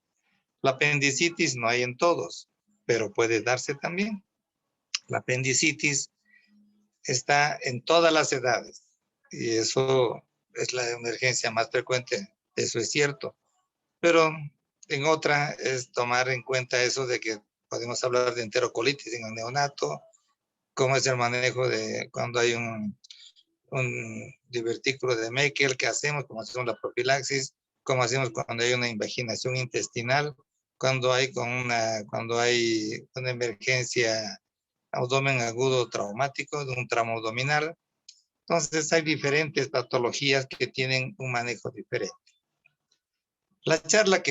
La apendicitis no hay en todos, pero puede darse también. La apendicitis está en todas las edades y eso es la emergencia más frecuente, eso es cierto. Pero en otra es tomar en cuenta eso de que podemos hablar de enterocolitis en el neonato, cómo es el manejo de cuando hay un divertículo de Meckel, qué hacemos, cómo hacemos la profilaxis, cómo hacemos cuando hay una invaginación intestinal, cuando hay una emergencia abdomen agudo traumático, de un trauma abdominal. Entonces hay diferentes patologías que tienen un manejo diferente. La charla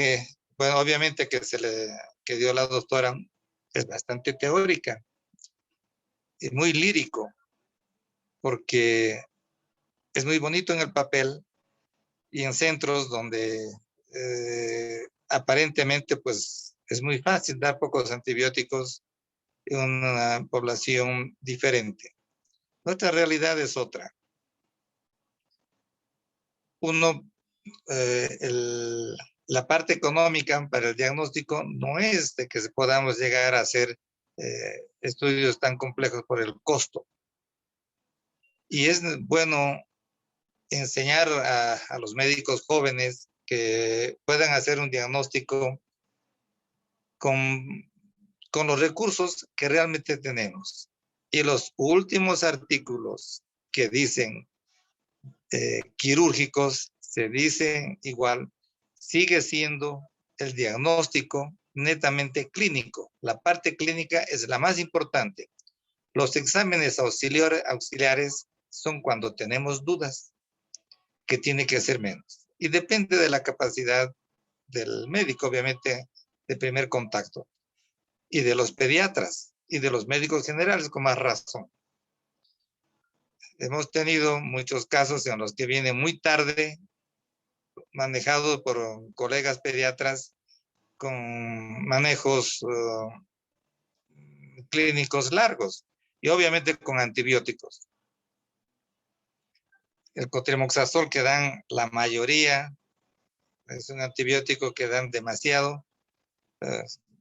bueno, obviamente que dio la doctora es bastante teórica y muy lírico, porque es muy bonito en el papel y en centros donde aparentemente pues es muy fácil dar pocos antibióticos en una población diferente. Nuestra realidad es otra. La parte económica para el diagnóstico no es de que podamos llegar a hacer estudios tan complejos por el costo. Y es bueno enseñar a los médicos jóvenes que puedan hacer un diagnóstico con los recursos que realmente tenemos. Y los últimos artículos que dicen quirúrgicos, se dicen igual, sigue siendo el diagnóstico netamente clínico. La parte clínica es la más importante. Los exámenes auxiliares son cuando tenemos dudas, que tiene que ser menos. Y depende de la capacidad del médico, obviamente, de primer contacto. Y de los pediatras y de los médicos generales con más razón. Hemos tenido muchos casos en los que viene muy tarde, manejado por colegas pediatras con manejos clínicos largos y obviamente con antibióticos. El cotrimoxazol que dan la mayoría es un antibiótico que dan demasiado,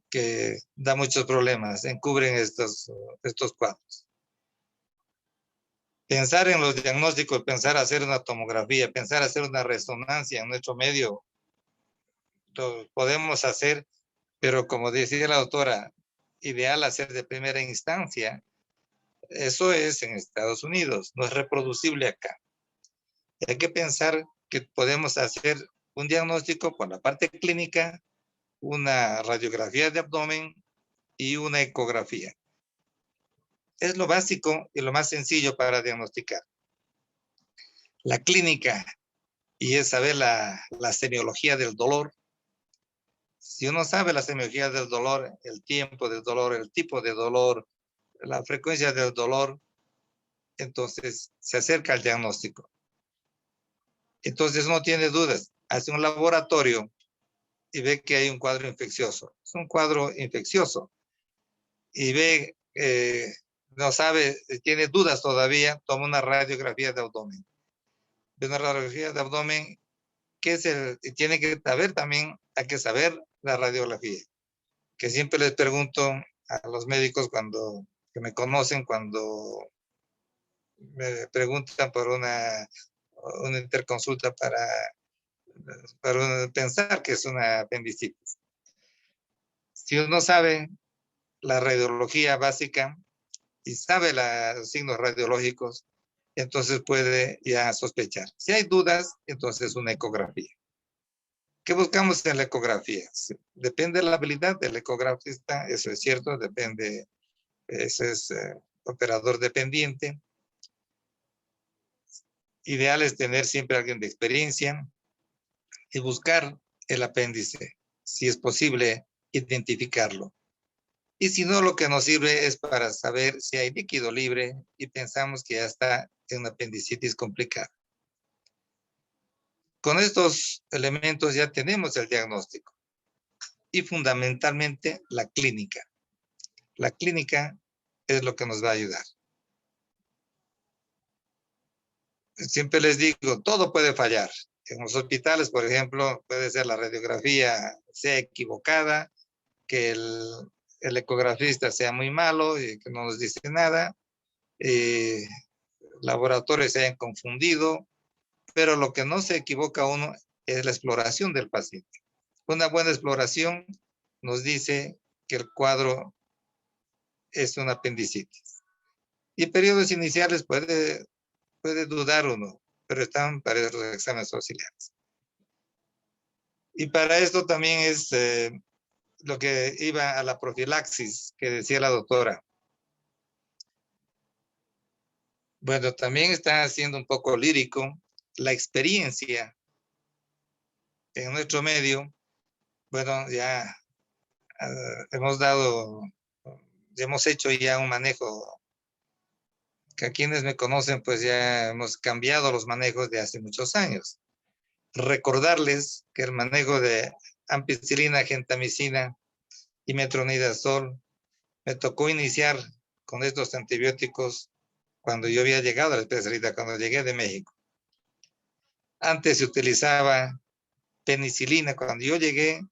que da muchos problemas, encubren estos cuadros. Pensar en los diagnósticos, pensar hacer una tomografía, pensar hacer una resonancia en nuestro medio, lo podemos hacer, pero como decía la doctora, ideal hacer de primera instancia. Eso es en Estados Unidos, no es reproducible acá. Hay que pensar que podemos hacer un diagnóstico por la parte clínica, una radiografía de abdomen y una ecografía. Es lo básico y lo más sencillo para diagnosticar. La clínica, y es saber la semiología del dolor. Si uno sabe la semiología del dolor, el tiempo del dolor, el tipo de dolor, la frecuencia del dolor, entonces se acerca al diagnóstico. Entonces no tiene dudas, hace un laboratorio y ve que hay un cuadro infeccioso. Es un cuadro infeccioso. Y ve, no sabe, tiene dudas todavía, toma una radiografía de abdomen. Ve una radiografía de abdomen, que es tiene que saber también, hay que saber la radiografía. Que siempre les pregunto a los médicos que me conocen, cuando me preguntan por una interconsulta para pensar que es una apendicitis. Si uno sabe la radiología básica y sabe los signos radiológicos, entonces puede ya sospechar. Si hay dudas, entonces una ecografía. ¿Qué buscamos en la ecografía? Depende de la habilidad del ecografista, eso es cierto, depende, ese es operador dependiente. Ideal es tener siempre alguien de experiencia y buscar el apéndice, si es posible identificarlo. Y si no, lo que nos sirve es para saber si hay líquido libre y pensamos que ya está en una apendicitis complicada. Con estos elementos ya tenemos el diagnóstico y fundamentalmente la clínica. La clínica es lo que nos va a ayudar. Siempre les digo, todo puede fallar. En los hospitales, por ejemplo, puede ser la radiografía sea equivocada, que el ecografista sea muy malo y que no nos dice nada, laboratorios se hayan confundido, pero lo que no se equivoca uno es la exploración del paciente. Una buena exploración nos dice que el cuadro es una apendicitis. Y periodos iniciales puede dudar uno, pero están para los exámenes auxiliares. Y para esto también es lo que iba a la profilaxis que decía la doctora. Bueno, también está haciendo un poco lírico la experiencia en nuestro medio. Bueno, ya hemos hecho ya un manejo, que a quienes me conocen, pues ya hemos cambiado los manejos de hace muchos años. Recordarles que el manejo de ampicilina, gentamicina y metronidazol me tocó iniciar con estos antibióticos cuando yo había llegado a la especialidad, cuando llegué de México. Antes se utilizaba penicilina. Cuando yo llegué, en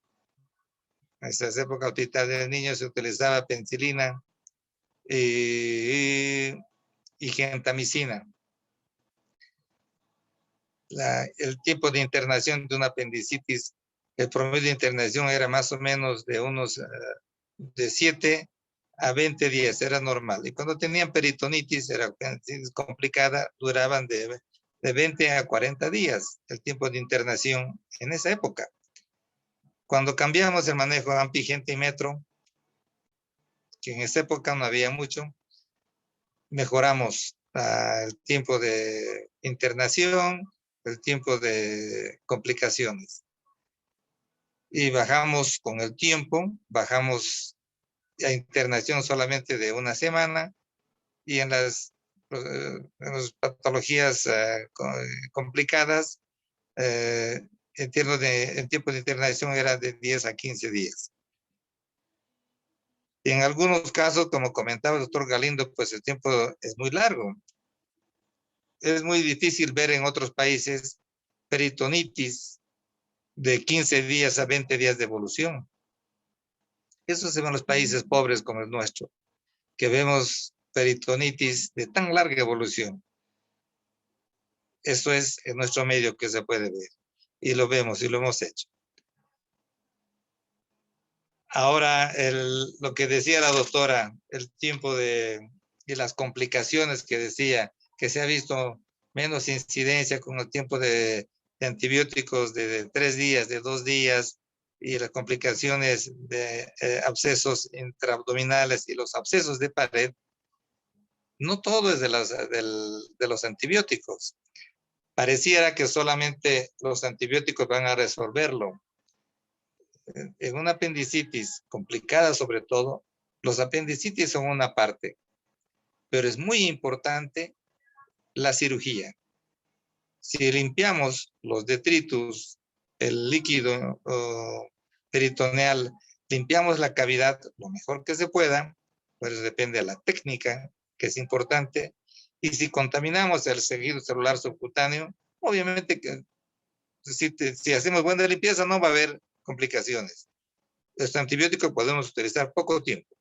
esas épocas hospital de niños, se utilizaba penicilina y gentamicina. El tiempo de internación de una apendicitis, el promedio de internación era más o menos de unos de 7 a 20 días, era normal. Y cuando tenían peritonitis, era complicada, duraban de 20 a 40 días el tiempo de internación en esa época. Cuando cambiamos el manejo de ampi-gentimetro, que en esa época no había mucho, mejoramos el tiempo de internación, el tiempo de complicaciones. Y bajamos con el tiempo, bajamos a internación solamente de una semana, y en las patologías complicadas, en tiempo de internación era de 10 a 15 días. Y en algunos casos, como comentaba el doctor Galindo, pues el tiempo es muy largo. Es muy difícil ver en otros países peritonitis de 15 días a 20 días de evolución. Eso se ve en los países pobres como el nuestro, que vemos peritonitis de tan larga evolución. Eso es en nuestro medio que se puede ver. Y lo vemos y lo hemos hecho. Ahora, lo que decía la doctora, el tiempo y las complicaciones que decía, que se ha visto menos incidencia con el tiempo de de antibióticos de 3 días, de 2 días, y las complicaciones de abscesos intraabdominales y los abscesos de pared, no todo es de los antibióticos. Pareciera que solamente los antibióticos van a resolverlo. En una apendicitis complicada sobre todo, los apendicitis son una parte, pero es muy importante la cirugía. Si limpiamos los detritus, el líquido peritoneal, limpiamos la cavidad lo mejor que se pueda, pues depende de la técnica, que es importante, y si contaminamos el tejido celular subcutáneo, obviamente que si hacemos buena limpieza no va a haber complicaciones. Los antibióticos podemos utilizar poco tiempo,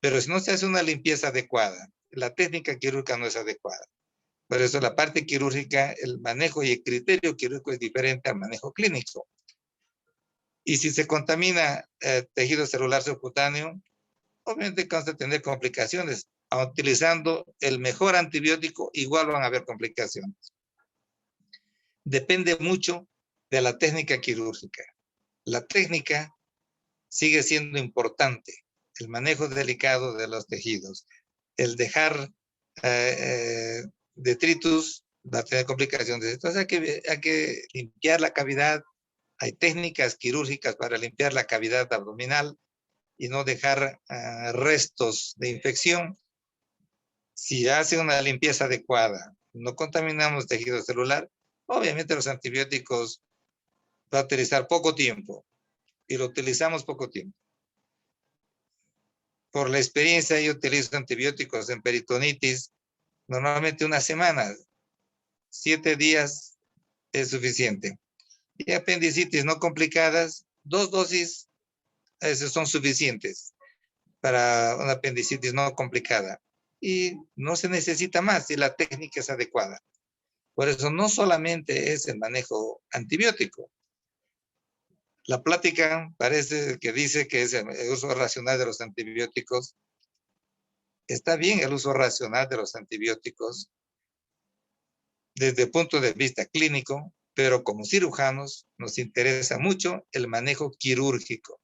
pero si no se hace una limpieza adecuada, la técnica quirúrgica no es adecuada. Por eso la parte quirúrgica, el manejo y el criterio quirúrgico es diferente al manejo clínico. Y si se contamina tejido celular subcutáneo, obviamente vamos a tener complicaciones. Utilizando el mejor antibiótico, igual van a haber complicaciones. Depende mucho de la técnica quirúrgica. La técnica sigue siendo importante. El manejo delicado de los tejidos. El dejar detritus va a tener complicaciones. Entonces hay que limpiar la cavidad. Hay técnicas quirúrgicas para limpiar la cavidad abdominal y no dejar restos de infección. Si hace una limpieza adecuada, no contaminamos tejido celular, obviamente los antibióticos va a utilizar poco tiempo y lo utilizamos poco tiempo. Por la experiencia, yo utilizo antibióticos en peritonitis normalmente una semana, 7 días es suficiente. Y apendicitis no complicadas, 2 dosis son suficientes para una apendicitis no complicada. Y no se necesita más si la técnica es adecuada. Por eso no solamente es el manejo antibiótico. La plática parece que dice que es el uso racional de los antibióticos. Está bien el uso racional de los antibióticos desde el punto de vista clínico, pero como cirujanos nos interesa mucho el manejo quirúrgico.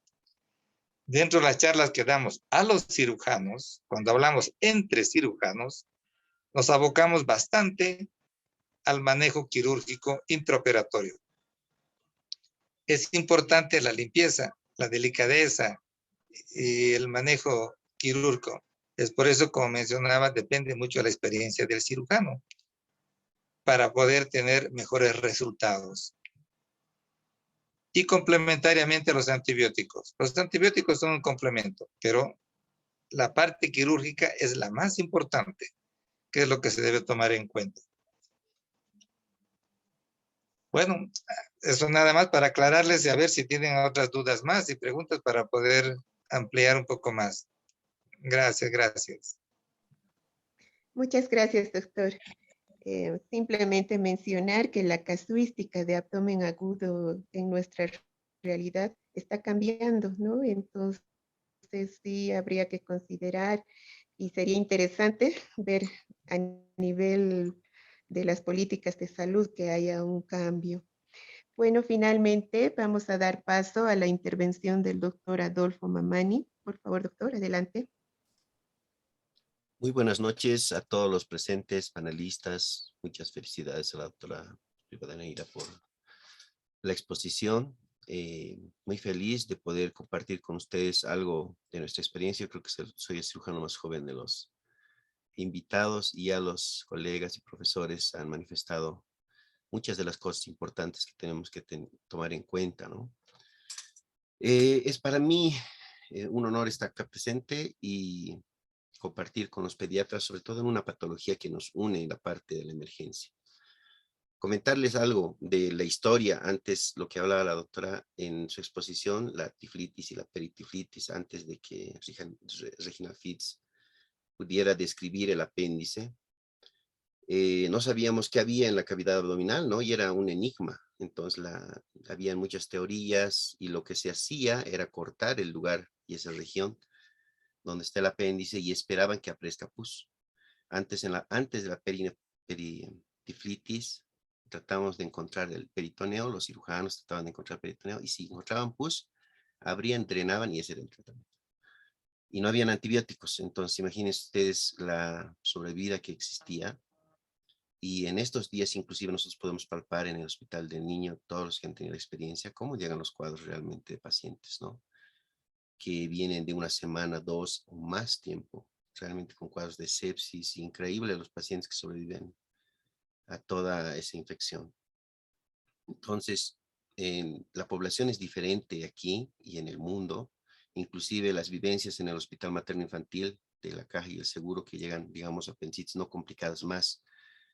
Dentro de las charlas que damos a los cirujanos, cuando hablamos entre cirujanos, nos abocamos bastante al manejo quirúrgico intraoperatorio. Es importante la limpieza, la delicadeza y el manejo quirúrgico. Es por eso, como mencionaba, depende mucho de la experiencia del cirujano para poder tener mejores resultados. Y complementariamente los antibióticos. Los antibióticos son un complemento, pero la parte quirúrgica es la más importante, que es lo que se debe tomar en cuenta. Bueno, eso nada más para aclararles y a ver si tienen otras dudas más y preguntas para poder ampliar un poco más. Gracias, gracias. Muchas gracias, doctor. Simplemente mencionar que la casuística de abdomen agudo en nuestra realidad está cambiando, ¿no? Entonces sí habría que considerar y sería interesante ver a nivel de las políticas de salud que haya un cambio. Bueno, finalmente vamos a dar paso a la intervención del doctor Adolfo Mamani. Por favor, doctor, adelante. Muy buenas noches a todos los presentes, panelistas. Muchas felicidades a la doctora Rivadeneira por la exposición. Muy feliz de poder compartir con ustedes algo de nuestra experiencia. Yo creo que soy el cirujano más joven de los invitados y ya los colegas y profesores han manifestado muchas de las cosas importantes que tenemos que tomar en cuenta, ¿no? Es para mí un honor estar acá presente y compartir con los pediatras, sobre todo en una patología que nos une en la parte de la emergencia. Comentarles algo de la historia, antes lo que hablaba la doctora en su exposición, la tiflitis y la peritiflitis, antes de que Regina Fitz pudiera describir el apéndice. No sabíamos qué había en la cavidad abdominal, ¿no? Y era un enigma. Entonces había muchas teorías y lo que se hacía era cortar el lugar y esa región donde está el apéndice y esperaban que aparezca pus. Antes de la peritiflitis, tratamos de encontrar el peritoneo, los cirujanos trataban de encontrar el peritoneo, y si encontraban pus, abrían, drenaban y ese era el tratamiento. Y no habían antibióticos, entonces imagínense ustedes la sobrevida que existía. Y en estos días inclusive nosotros podemos palpar en el Hospital del Niño, todos los que han tenido la experiencia, cómo llegan los cuadros realmente de pacientes, ¿no? Que vienen de una semana, 2 o más tiempo, realmente con cuadros de sepsis. Increíble los pacientes que sobreviven a toda esa infección. Entonces, la población es diferente aquí y en el mundo, inclusive las vivencias en el Hospital Materno Infantil de la Caja y el Seguro, que llegan, digamos, apendicitis no complicadas más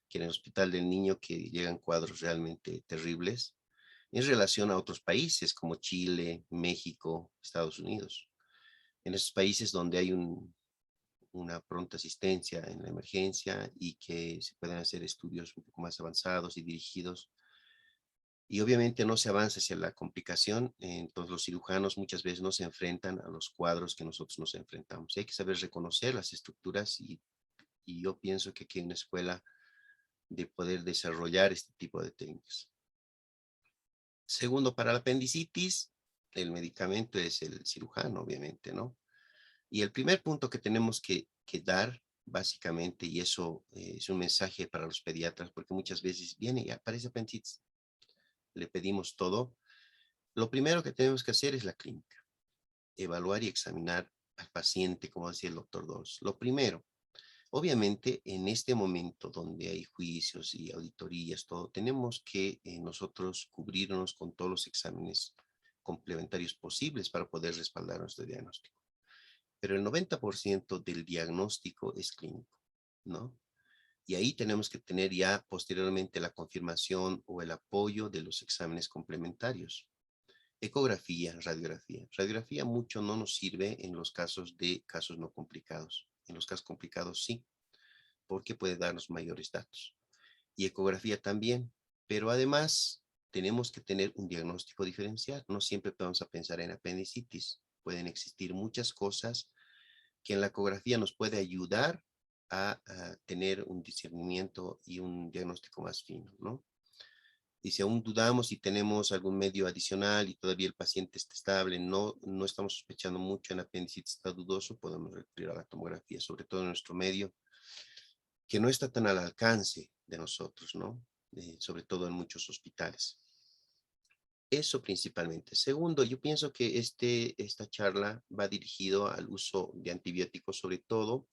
que en el Hospital del Niño, que llegan cuadros realmente terribles en relación a otros países como Chile, México, Estados Unidos. En esos países donde hay una pronta asistencia en la emergencia y que se pueden hacer estudios un poco más avanzados y dirigidos. Y obviamente no se avanza hacia la complicación, entonces los cirujanos muchas veces no se enfrentan a los cuadros que nosotros nos enfrentamos. Hay que saber reconocer las estructuras y yo pienso que aquí hay una escuela de poder desarrollar este tipo de técnicas. Segundo, para la apendicitis, el medicamento es el cirujano, obviamente, ¿no? Y el primer punto que tenemos que dar, básicamente, y eso es un mensaje para los pediatras, porque muchas veces viene y aparece apendicitis, le pedimos todo. Lo primero que tenemos que hacer es la clínica, evaluar y examinar al paciente, como decía el doctor Dols. Lo primero, obviamente, en este momento donde hay juicios y auditorías, todo, tenemos que nosotros cubrirnos con todos los exámenes complementarios posibles para poder respaldar nuestro diagnóstico. Pero el 90% del diagnóstico es clínico, ¿no? Y ahí tenemos que tener ya posteriormente la confirmación o el apoyo de los exámenes complementarios. Ecografía, radiografía. Radiografía mucho no nos sirve en los casos no complicados. En los casos complicados sí, porque puede darnos mayores datos. Y ecografía también, pero además tenemos que tener un diagnóstico diferencial. No siempre vamos a pensar en apendicitis. Pueden existir muchas cosas que en la ecografía nos puede ayudar a tener un discernimiento y un diagnóstico más fino, ¿no? Y si aún dudamos y tenemos algún medio adicional y todavía el paciente está estable, no estamos sospechando mucho en apendicitis, está dudoso, podemos recurrir a la tomografía, sobre todo en nuestro medio, que no está tan al alcance de nosotros, ¿no? Sobre todo en muchos hospitales. Eso principalmente. Segundo, yo pienso que esta charla va dirigido al uso de antibióticos, sobre todo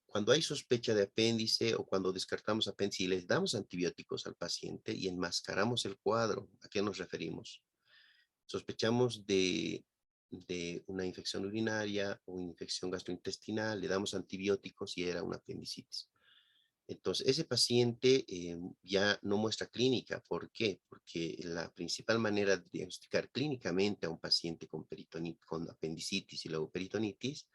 cuando hay sospecha de apéndice o cuando descartamos apéndice y les damos antibióticos al paciente y enmascaramos el cuadro. ¿A qué nos referimos? Sospechamos de una infección urinaria o infección gastrointestinal, le damos antibióticos y era una apendicitis. Entonces, ese paciente ya no muestra clínica. ¿Por qué? Porque la principal manera de diagnosticar clínicamente a un paciente con apendicitis y luego peritonitis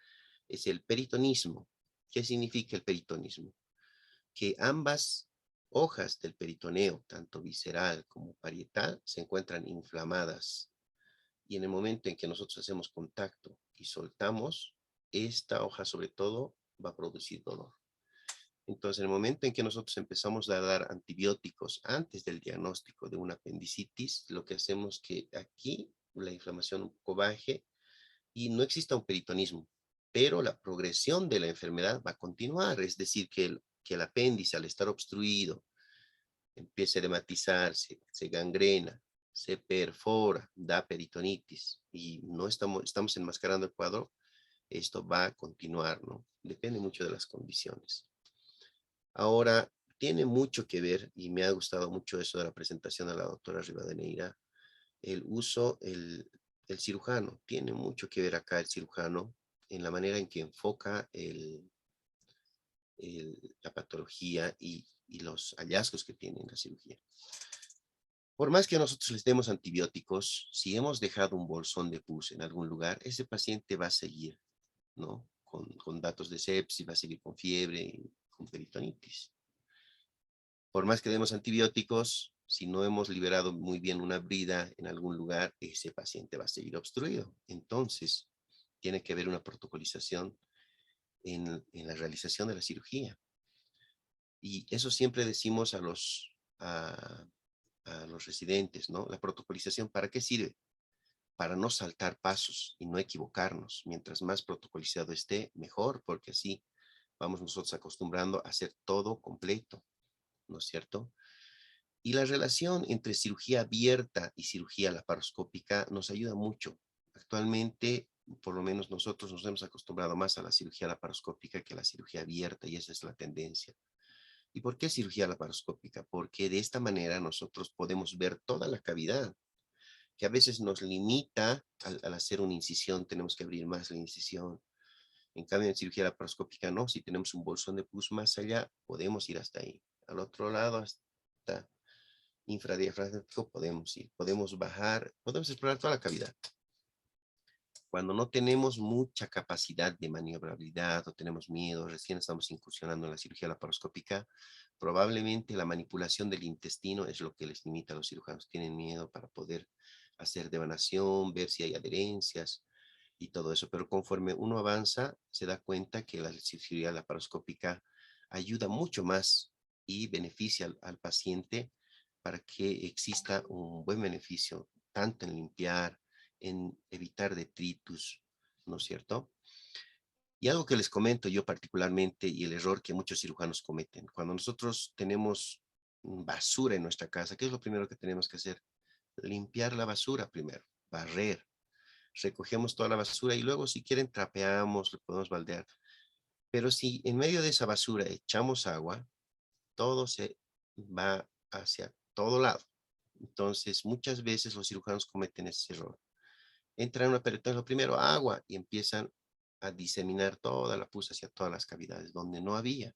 es el peritonismo. ¿Qué significa el peritonismo? Que ambas hojas del peritoneo, tanto visceral como parietal, se encuentran inflamadas. Y en el momento en que nosotros hacemos contacto y soltamos, esta hoja sobre todo va a producir dolor. Entonces, en el momento en que nosotros empezamos a dar antibióticos antes del diagnóstico de una apendicitis, lo que hacemos es que aquí la inflamación un poco baje y no exista un peritonismo, pero la progresión de la enfermedad va a continuar, es decir, que el apéndice al estar obstruido empieza a edematizarse, se gangrena, se perfora, da peritonitis y no estamos enmascarando el cuadro, esto va a continuar, ¿no? Depende mucho de las condiciones. Ahora, tiene mucho que ver, y me ha gustado mucho eso de la presentación de la doctora Rivadeneira, el uso, el cirujano. Tiene mucho que ver acá el cirujano en la manera en que enfoca la patología y los hallazgos que tiene en la cirugía. Por más que nosotros les demos antibióticos, si hemos dejado un bolsón de pus en algún lugar, ese paciente va a seguir, ¿no? Con datos de sepsis, va a seguir con fiebre, con peritonitis. Por más que demos antibióticos, si no hemos liberado muy bien una brida en algún lugar, ese paciente va a seguir obstruido. Entonces, tiene que haber una protocolización en la realización de la cirugía. Y eso siempre decimos a los residentes, ¿no? La protocolización, ¿para qué sirve? Para no saltar pasos y no equivocarnos. Mientras más protocolizado esté, mejor, porque así vamos nosotros acostumbrando a hacer todo completo, ¿no es cierto? Y la relación entre cirugía abierta y cirugía laparoscópica nos ayuda mucho. Actualmente, por lo menos nosotros nos hemos acostumbrado más a la cirugía laparoscópica que a la cirugía abierta, y esa es la tendencia. ¿Y por qué cirugía laparoscópica? Porque de esta manera nosotros podemos ver toda la cavidad, que a veces nos limita al hacer una incisión, tenemos que abrir más la incisión. En cambio, en cirugía laparoscópica no, si tenemos un bolsón de pus más allá, podemos ir hasta ahí. Al otro lado, hasta infradiafragmático, podemos ir, podemos bajar, podemos explorar toda la cavidad. Cuando no tenemos mucha capacidad de maniobrabilidad o tenemos miedo, recién estamos incursionando en la cirugía laparoscópica, probablemente la manipulación del intestino es lo que les limita a los cirujanos. Tienen miedo para poder hacer devanación, ver si hay adherencias y todo eso. Pero conforme uno avanza, se da cuenta que la cirugía laparoscópica ayuda mucho más y beneficia al paciente para que exista un buen beneficio, tanto en limpiar, en evitar detritus, ¿no es cierto? Y algo que les comento yo particularmente, y el error que muchos cirujanos cometen, cuando nosotros tenemos basura en nuestra casa, ¿qué es lo primero que tenemos que hacer? Limpiar la basura primero, barrer. Recogemos toda la basura y luego si quieren trapeamos, le podemos baldear. Pero si en medio de esa basura echamos agua, todo se va hacia todo lado. Entonces, muchas veces los cirujanos cometen ese error. Entran a una peritoneal, lo primero, agua, y empiezan a diseminar toda la pus hacia todas las cavidades donde no había.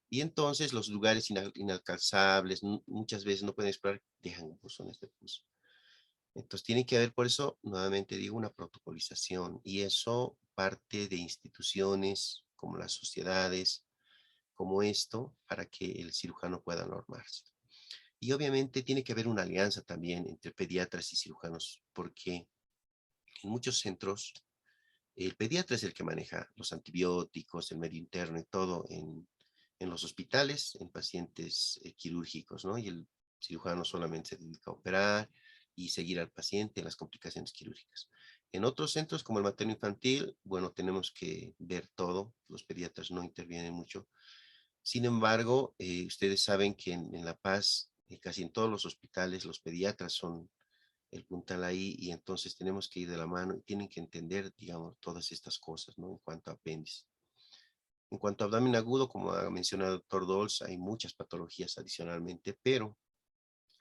Y entonces los lugares inalcanzables, muchas veces no pueden explorar, dejan buzones de pus. Entonces tiene que haber, por eso, nuevamente digo, una protocolización, y eso parte de instituciones como las sociedades, como esto, para que el cirujano pueda normarse. Y obviamente tiene que haber una alianza también entre pediatras y cirujanos, porque en muchos centros el pediatra es el que maneja los antibióticos, el medio interno y todo en los hospitales, en pacientes quirúrgicos, ¿no? Y el cirujano solamente se dedica a operar y seguir al paciente en las complicaciones quirúrgicas. En otros centros, como el materno infantil, bueno, tenemos que ver todo, los pediatras no intervienen mucho. Sin embargo, ustedes saben que en La Paz, casi en todos los hospitales, los pediatras son el puntal ahí, y entonces tenemos que ir de la mano y tienen que entender, digamos, todas estas cosas, ¿no? En cuanto a apéndice. En cuanto a abdomen agudo, como ha mencionado el doctor Dols, hay muchas patologías adicionalmente, pero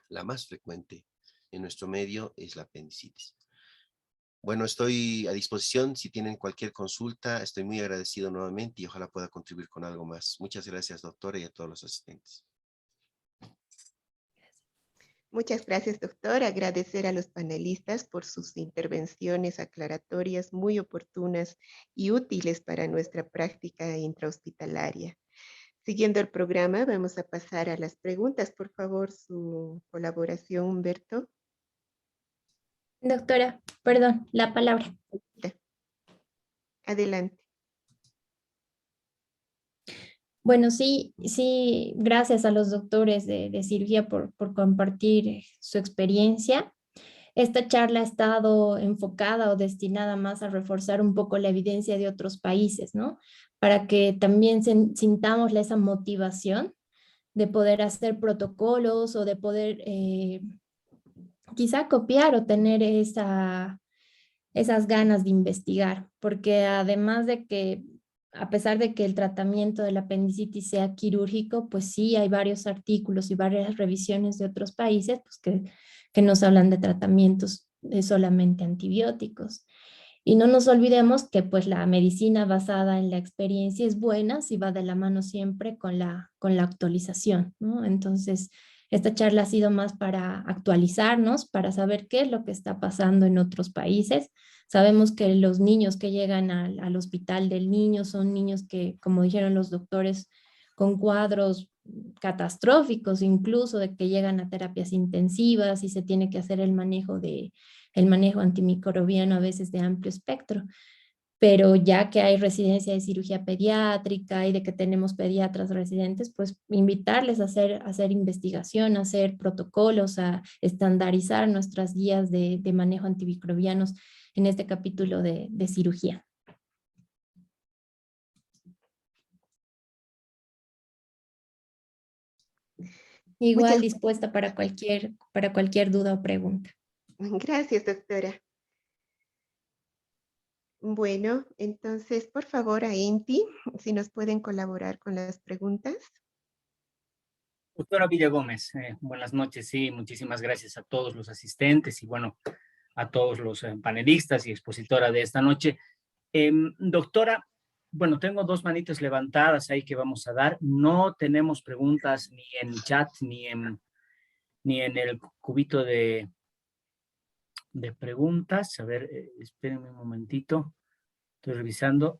la más frecuente en nuestro medio es la apendicitis. Bueno, estoy a disposición si tienen cualquier consulta. Estoy muy agradecido nuevamente y ojalá pueda contribuir con algo más. Muchas gracias, doctora, y a todos los asistentes. Muchas gracias, doctor. Agradecer a los panelistas por sus intervenciones aclaratorias muy oportunas y útiles para nuestra práctica intrahospitalaria. Siguiendo el programa, vamos a pasar a las preguntas. Por favor, su colaboración, Humberto. Doctora, perdón, la palabra. Adelante. Bueno, sí, gracias a los doctores de cirugía por compartir su experiencia. Esta charla ha estado enfocada o destinada más a reforzar un poco la evidencia de otros países, ¿no? Para que también sintamos esa motivación de poder hacer protocolos o de poder quizá copiar o tener esas ganas de investigar, porque además de que, a pesar de que el tratamiento de la apendicitis sea quirúrgico, pues sí hay varios artículos y varias revisiones de otros países pues que nos hablan de tratamientos de solamente antibióticos. Y no nos olvidemos que pues la medicina basada en la experiencia es buena si va de la mano siempre con la actualización, ¿no? Entonces, esta charla ha sido más para actualizarnos, para saber qué es lo que está pasando en otros países. Sabemos que los niños que llegan al hospital del niño son niños que, como dijeron los doctores, con cuadros catastróficos, incluso de que llegan a terapias intensivas y se tiene que hacer el manejo antimicrobiano a veces de amplio espectro. pero ya que hay residencia de cirugía pediátrica y de que tenemos pediatras residentes, pues invitarles a hacer investigación, a hacer protocolos, a estandarizar nuestras guías de manejo antimicrobianos en este capítulo de cirugía. Igual Muchas dispuesta para cualquier duda o pregunta. gracias, doctora. Bueno, entonces, por favor, a Inti, si nos pueden colaborar con las preguntas. Doctora Villagómez, buenas noches. Sí, muchísimas gracias a todos los asistentes y bueno, a todos los panelistas y expositora de esta noche. Doctora, bueno, tengo dos manitas levantadas ahí que vamos a dar. No tenemos preguntas ni en chat ni en el cubito de preguntas. A ver, espérenme un momentito. Estoy revisando.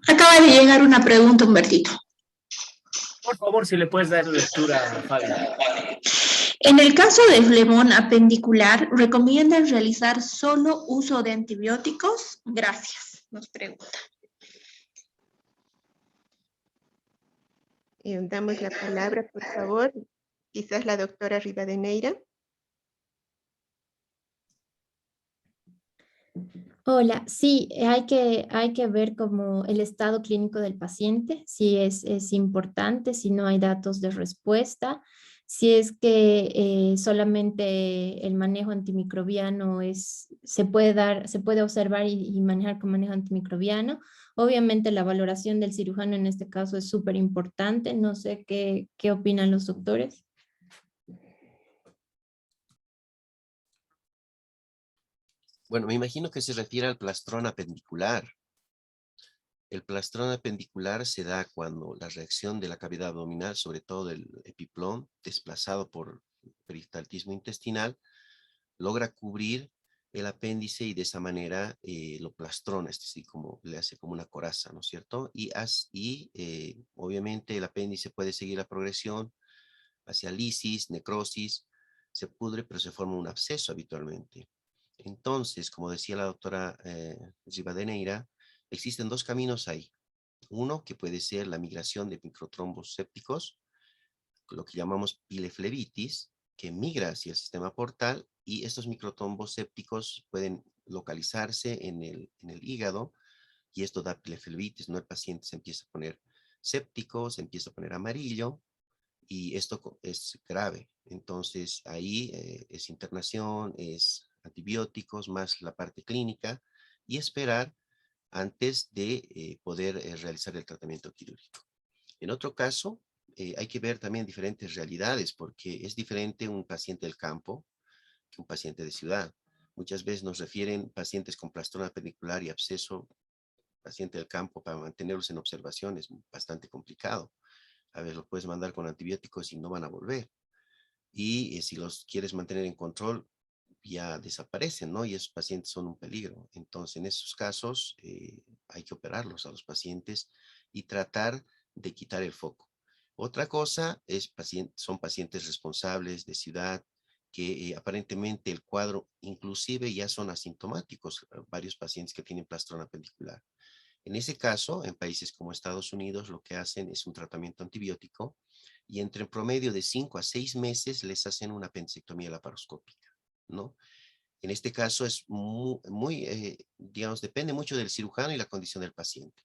Acaba de llegar una pregunta, Humbertito. Por favor, si le puedes dar lectura, Fabio. En el caso de flemón apendicular, ¿recomiendan realizar solo uso de antibióticos? Gracias, nos pregunta. Damos la palabra, por favor, quizás la doctora Rivadeneira. Hola, sí, hay que ver como el estado clínico del paciente, si es importante, si no hay datos de respuesta, si es que solamente el manejo antimicrobiano se puede observar y manejar con manejo antimicrobiano. Obviamente la valoración del cirujano en este caso es súper importante, no sé qué opinan los doctores. Bueno, me imagino que se refiere al plastrón apendicular. El plastrón apendicular se da cuando la reacción de la cavidad abdominal, sobre todo del epiplón, desplazado por peristaltismo intestinal, logra cubrir el apéndice y de esa manera lo plastrona, es decir, como le hace como una coraza, ¿no es cierto? Obviamente el apéndice puede seguir la progresión hacia lisis, necrosis, se pudre, pero se forma un absceso habitualmente. Entonces, como decía la doctora Rivadeneira, existen dos caminos ahí. Uno que puede ser la migración de microtrombos sépticos, lo que llamamos pileflebitis, que migra hacia el sistema portal y estos microtrombos sépticos pueden localizarse en el hígado y esto da pileflebitis, ¿no? El paciente se empieza a poner séptico, se empieza a poner amarillo y esto es grave. Entonces ahí es internación, es antibióticos, más la parte clínica y esperar antes de poder realizar el tratamiento quirúrgico. En otro caso, hay que ver también diferentes realidades porque es diferente un paciente del campo que un paciente de ciudad. Muchas veces nos refieren pacientes con plastrón apendicular y absceso, paciente del campo, para mantenerlos en observación es bastante complicado. A veces los puedes mandar con antibióticos y no van a volver. Y si los quieres mantener en control, ya desaparecen, ¿no? Y esos pacientes son un peligro. Entonces, en esos casos, hay que operarlos a los pacientes y tratar de quitar el foco. Otra cosa es son pacientes responsables de ciudad que aparentemente el cuadro inclusive ya son asintomáticos, varios pacientes que tienen plastrón apendicular. En ese caso, en países como Estados Unidos, lo que hacen es un tratamiento antibiótico y entre promedio de 5 a 6 meses les hacen una apendicectomía laparoscópica, ¿no? En este caso es digamos, depende mucho del cirujano y la condición del paciente.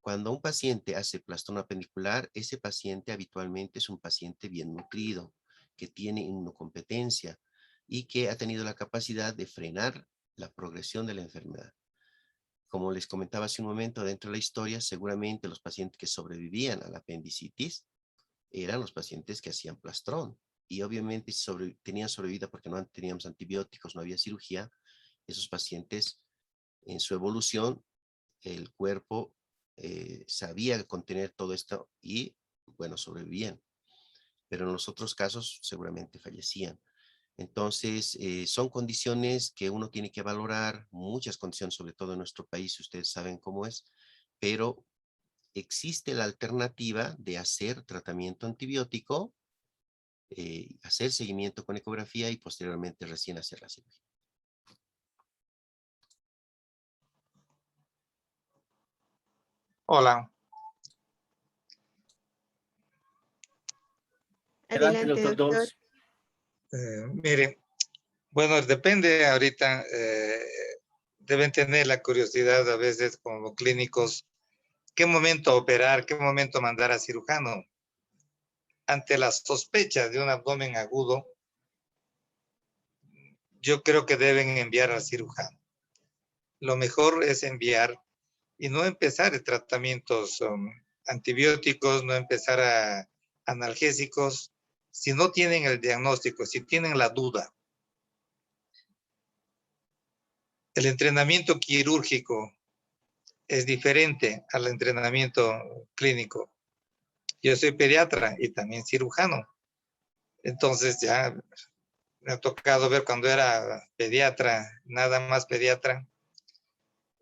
Cuando un paciente hace plastrón apendicular, ese paciente habitualmente es un paciente bien nutrido, que tiene inmunocompetencia y que ha tenido la capacidad de frenar la progresión de la enfermedad. Como les comentaba hace un momento, dentro de la historia, seguramente los pacientes que sobrevivían a la apendicitis eran los pacientes que hacían plastrón. Y obviamente tenían sobrevida porque no teníamos antibióticos, no había cirugía. Esos pacientes, en su evolución, el cuerpo sabía contener todo esto y, bueno, sobrevivían. Pero en los otros casos seguramente fallecían. Entonces, son condiciones que uno tiene que valorar, muchas condiciones, sobre todo en nuestro país, ustedes saben cómo es, pero existe la alternativa de hacer tratamiento antibiótico, hacer seguimiento con ecografía y posteriormente recién hacer la cirugía. Hola. Adelante, Adelante, doctor doctor. Dols. Mire, bueno, depende ahorita, deben tener la curiosidad a veces como clínicos, qué momento operar, qué momento mandar a cirujano. Ante la sospecha de un abdomen agudo, yo creo que deben enviar al cirujano. Lo mejor es enviar y no empezar tratamientos antibióticos, no empezar a analgésicos, si no tienen el diagnóstico, si tienen la duda. El entrenamiento quirúrgico es diferente al entrenamiento clínico. Yo soy pediatra y también cirujano. Entonces ya me ha tocado ver cuando era pediatra, nada más pediatra.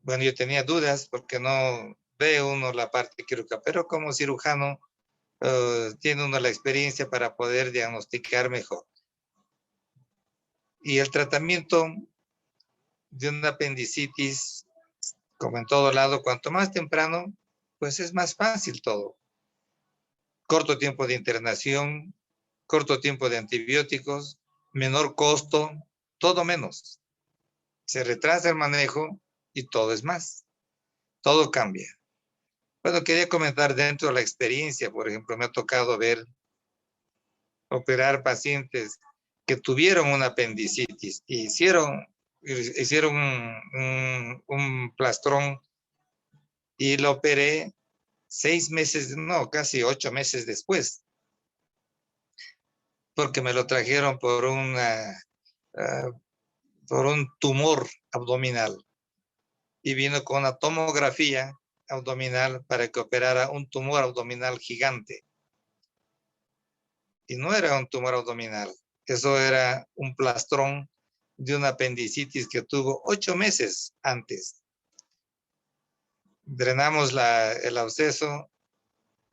Bueno, yo tenía dudas porque no ve uno la parte quirúrgica, pero como cirujano tiene uno la experiencia para poder diagnosticar mejor. Y el tratamiento de una apendicitis, como en todo lado, cuanto más temprano, pues es más fácil todo. Corto tiempo de internación, corto tiempo de antibióticos, menor costo, todo menos. Se retrasa el manejo y todo es más. Todo cambia. Bueno, quería comentar dentro de la experiencia, por ejemplo, me ha tocado ver operar pacientes que tuvieron una apendicitis y hicieron un plastrón y lo operé 6 meses, no, casi 8 meses después, porque me lo trajeron por un tumor abdominal y vino con una tomografía abdominal para que operara un tumor abdominal gigante. Y no era un tumor abdominal, eso era un plastrón de una apendicitis que tuvo 8 meses antes. Drenamos el absceso,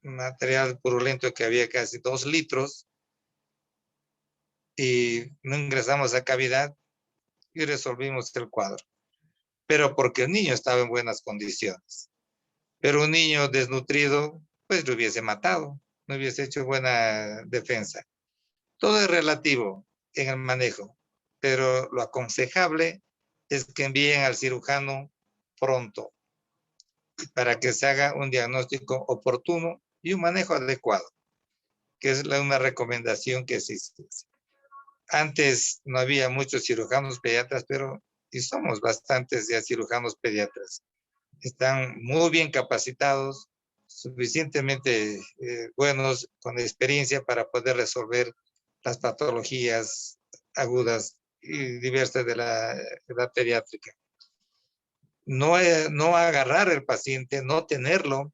material purulento que había casi 2 litros, y no ingresamos a cavidad y resolvimos el cuadro. Pero porque el niño estaba en buenas condiciones. Pero un niño desnutrido, pues lo hubiese matado, no hubiese hecho buena defensa. Todo es relativo en el manejo, pero lo aconsejable es que envíen al cirujano pronto para que se haga un diagnóstico oportuno y un manejo adecuado, que es una recomendación que existe. Antes no había muchos cirujanos pediatras, pero y somos bastantes ya cirujanos pediatras. Están muy bien capacitados, suficientemente buenos, con experiencia para poder resolver las patologías agudas y diversas de la edad pediátrica. No agarrar el paciente, no tenerlo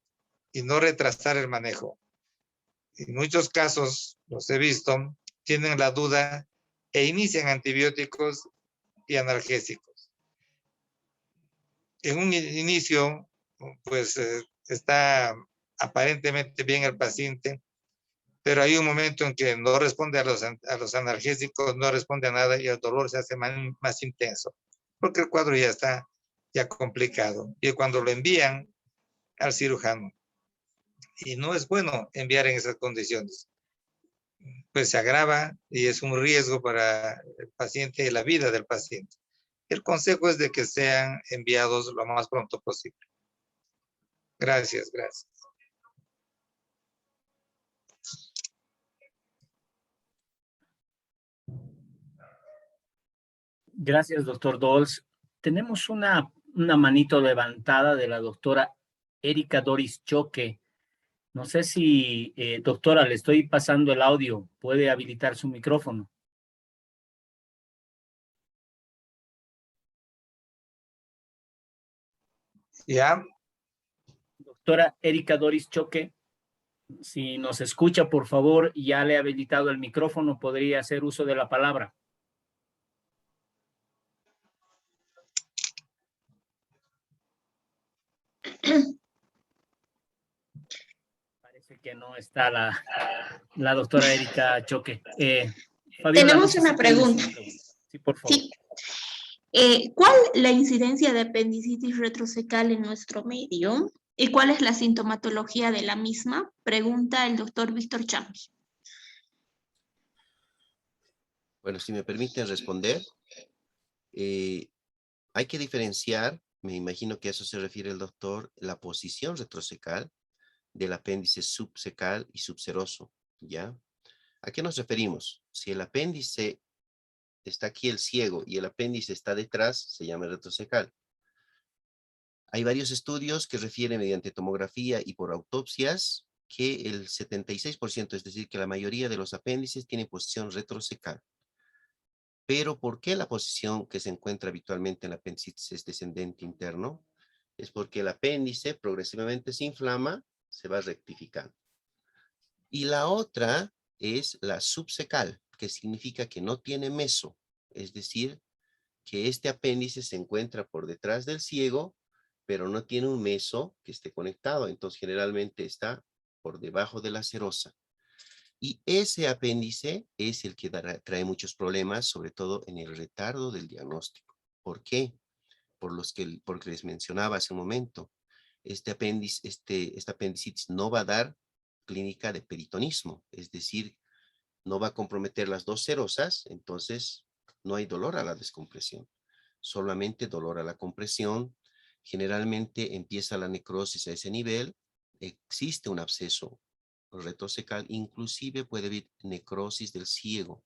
y no retrasar el manejo. En muchos casos, los he visto, tienen la duda e inician antibióticos y analgésicos. En un inicio, pues está aparentemente bien el paciente, pero hay un momento en que no responde a los analgésicos, no responde a nada y el dolor se hace más intenso, porque el cuadro ya está complicado. Y cuando lo envían al cirujano, y no es bueno enviar en esas condiciones, pues se agrava y es un riesgo para el paciente y la vida del paciente. El consejo es de que sean enviados lo más pronto posible. Gracias, gracias. Gracias, doctor Dols. Tenemos una manito levantada de la doctora Erika Doris Choque. No sé si, doctora, le estoy pasando el audio. ¿Puede habilitar su micrófono? ¿Ya? Doctora Erika Doris Choque, si nos escucha, por favor, ya le he habilitado el micrófono, podría hacer uso de la palabra. Parece que no está la doctora Erika Choque. Fabiola, Tenemos no sé una si tienes pregunta. Sí, por favor. Sí. ¿Cuál la incidencia de apendicitis retrocecal en nuestro medio? ¿Y cuál es la sintomatología de la misma? Pregunta el doctor Víctor Champi. Bueno, si me permiten responder, hay que diferenciar, me imagino que a eso se refiere el doctor, la posición retrocecal del apéndice subcecal y subseroso, ¿ya? ¿A qué nos referimos? Si el apéndice está aquí el ciego y el apéndice está detrás, se llama retrocecal. Hay varios estudios que refieren mediante tomografía y por autopsias que el 76%, es decir, que la mayoría de los apéndices tienen posición retrocecal. Pero ¿por qué la posición que se encuentra habitualmente en el apéndice es descendente interno? Es porque el apéndice progresivamente se inflama, se va rectificando. Y la otra es la subcecal, que significa que no tiene meso, es decir, que este apéndice se encuentra por detrás del ciego, pero no tiene un meso que esté conectado, entonces generalmente está por debajo de la serosa. Y ese apéndice es el que trae muchos problemas, sobre todo en el retardo del diagnóstico. ¿Por qué? Porque les mencionaba hace un momento, esta apendicitis no va a dar clínica de peritonismo, es decir, no va a comprometer las dos serosas, entonces no hay dolor a la descompresión, solamente dolor a la compresión. Generalmente empieza la necrosis a ese nivel, existe un absceso retrocecal, inclusive puede haber necrosis del ciego.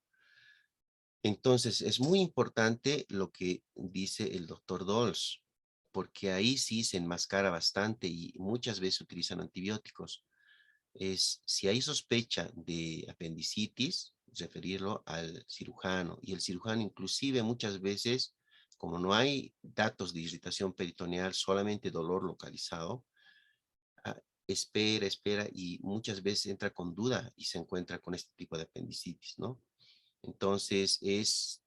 Entonces, es muy importante lo que dice el doctor Dols, porque ahí sí se enmascara bastante y muchas veces utilizan antibióticos. Si hay sospecha de apendicitis, referirlo al cirujano. Y el cirujano inclusive muchas veces, como no hay datos de irritación peritoneal, solamente dolor localizado, espera y muchas veces entra con duda y se encuentra con este tipo de apendicitis, ¿no? Entonces es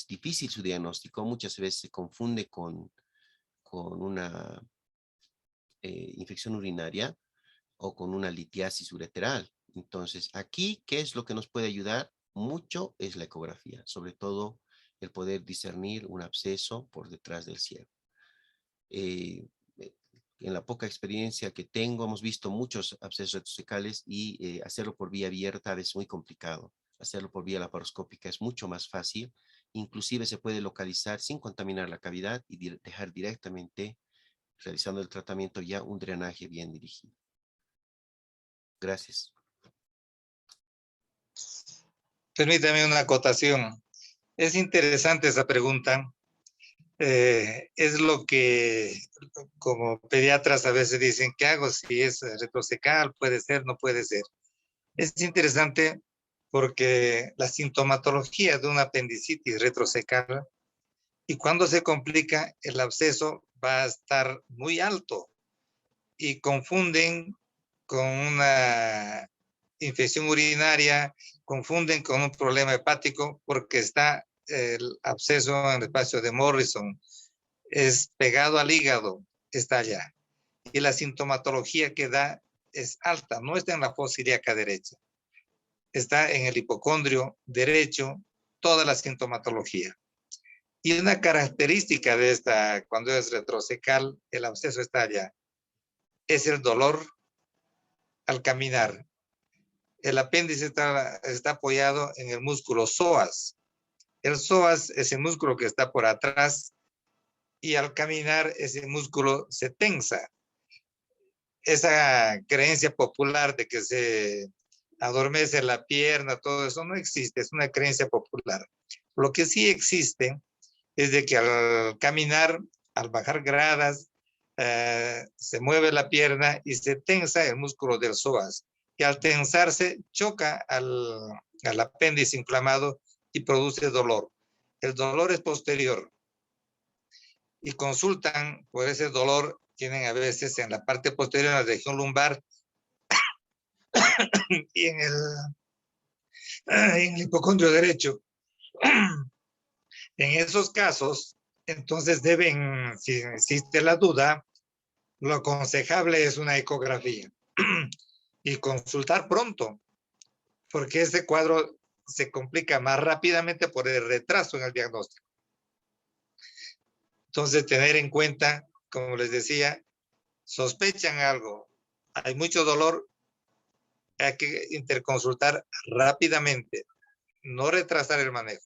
difícil su diagnóstico, muchas veces se confunde con una infección urinaria o con una litiasis ureteral. Entonces aquí, ¿qué es lo que nos puede ayudar? Mucho es la ecografía, sobre todo el poder discernir un absceso por detrás del ciego. En la poca experiencia que tengo, hemos visto muchos abscesos retrocecales y hacerlo por vía abierta es muy complicado. Hacerlo por vía laparoscópica es mucho más fácil. Inclusive se puede localizar sin contaminar la cavidad y dejar directamente, realizando el tratamiento ya, un drenaje bien dirigido. Gracias. Permítame una acotación. Es interesante esa pregunta. Es lo que como pediatras a veces dicen, ¿qué hago si es retrocecal? ¿Puede ser? ¿No puede ser? Es interesante porque la sintomatología de una apendicitis retrocecal y cuando se complica el absceso va a estar muy alto y confunden con una infección urinaria, confunden con un problema hepático porque está el absceso en el espacio de Morrison, es pegado al hígado, está allá. Y la sintomatología que da es alta, no está en la fosa ilíaca derecha, está en el hipocondrio derecho, toda la sintomatología. Y una característica de esta, cuando es retrocecal, el absceso está allá, es el dolor al caminar. El apéndice está apoyado en el músculo psoas. El psoas es el músculo que está por atrás y al caminar ese músculo se tensa. Esa creencia popular de que se adormece la pierna, todo eso no existe, es una creencia popular. Lo que sí existe es de que al caminar, al bajar gradas, se mueve la pierna y se tensa el músculo del psoas. Y al tensarse, choca al apéndice inflamado y produce dolor. El dolor es posterior. Y consultan por ese dolor, tienen a veces en la parte posterior, en la región lumbar, y en el hipocondrio derecho. En esos casos, entonces deben, si existe la duda, lo aconsejable es una ecografía y consultar pronto, porque ese cuadro se complica más rápidamente por el retraso en el diagnóstico. Entonces, tener en cuenta, como les decía, sospechan algo, hay mucho dolor, hay que interconsultar rápidamente, no retrasar el manejo.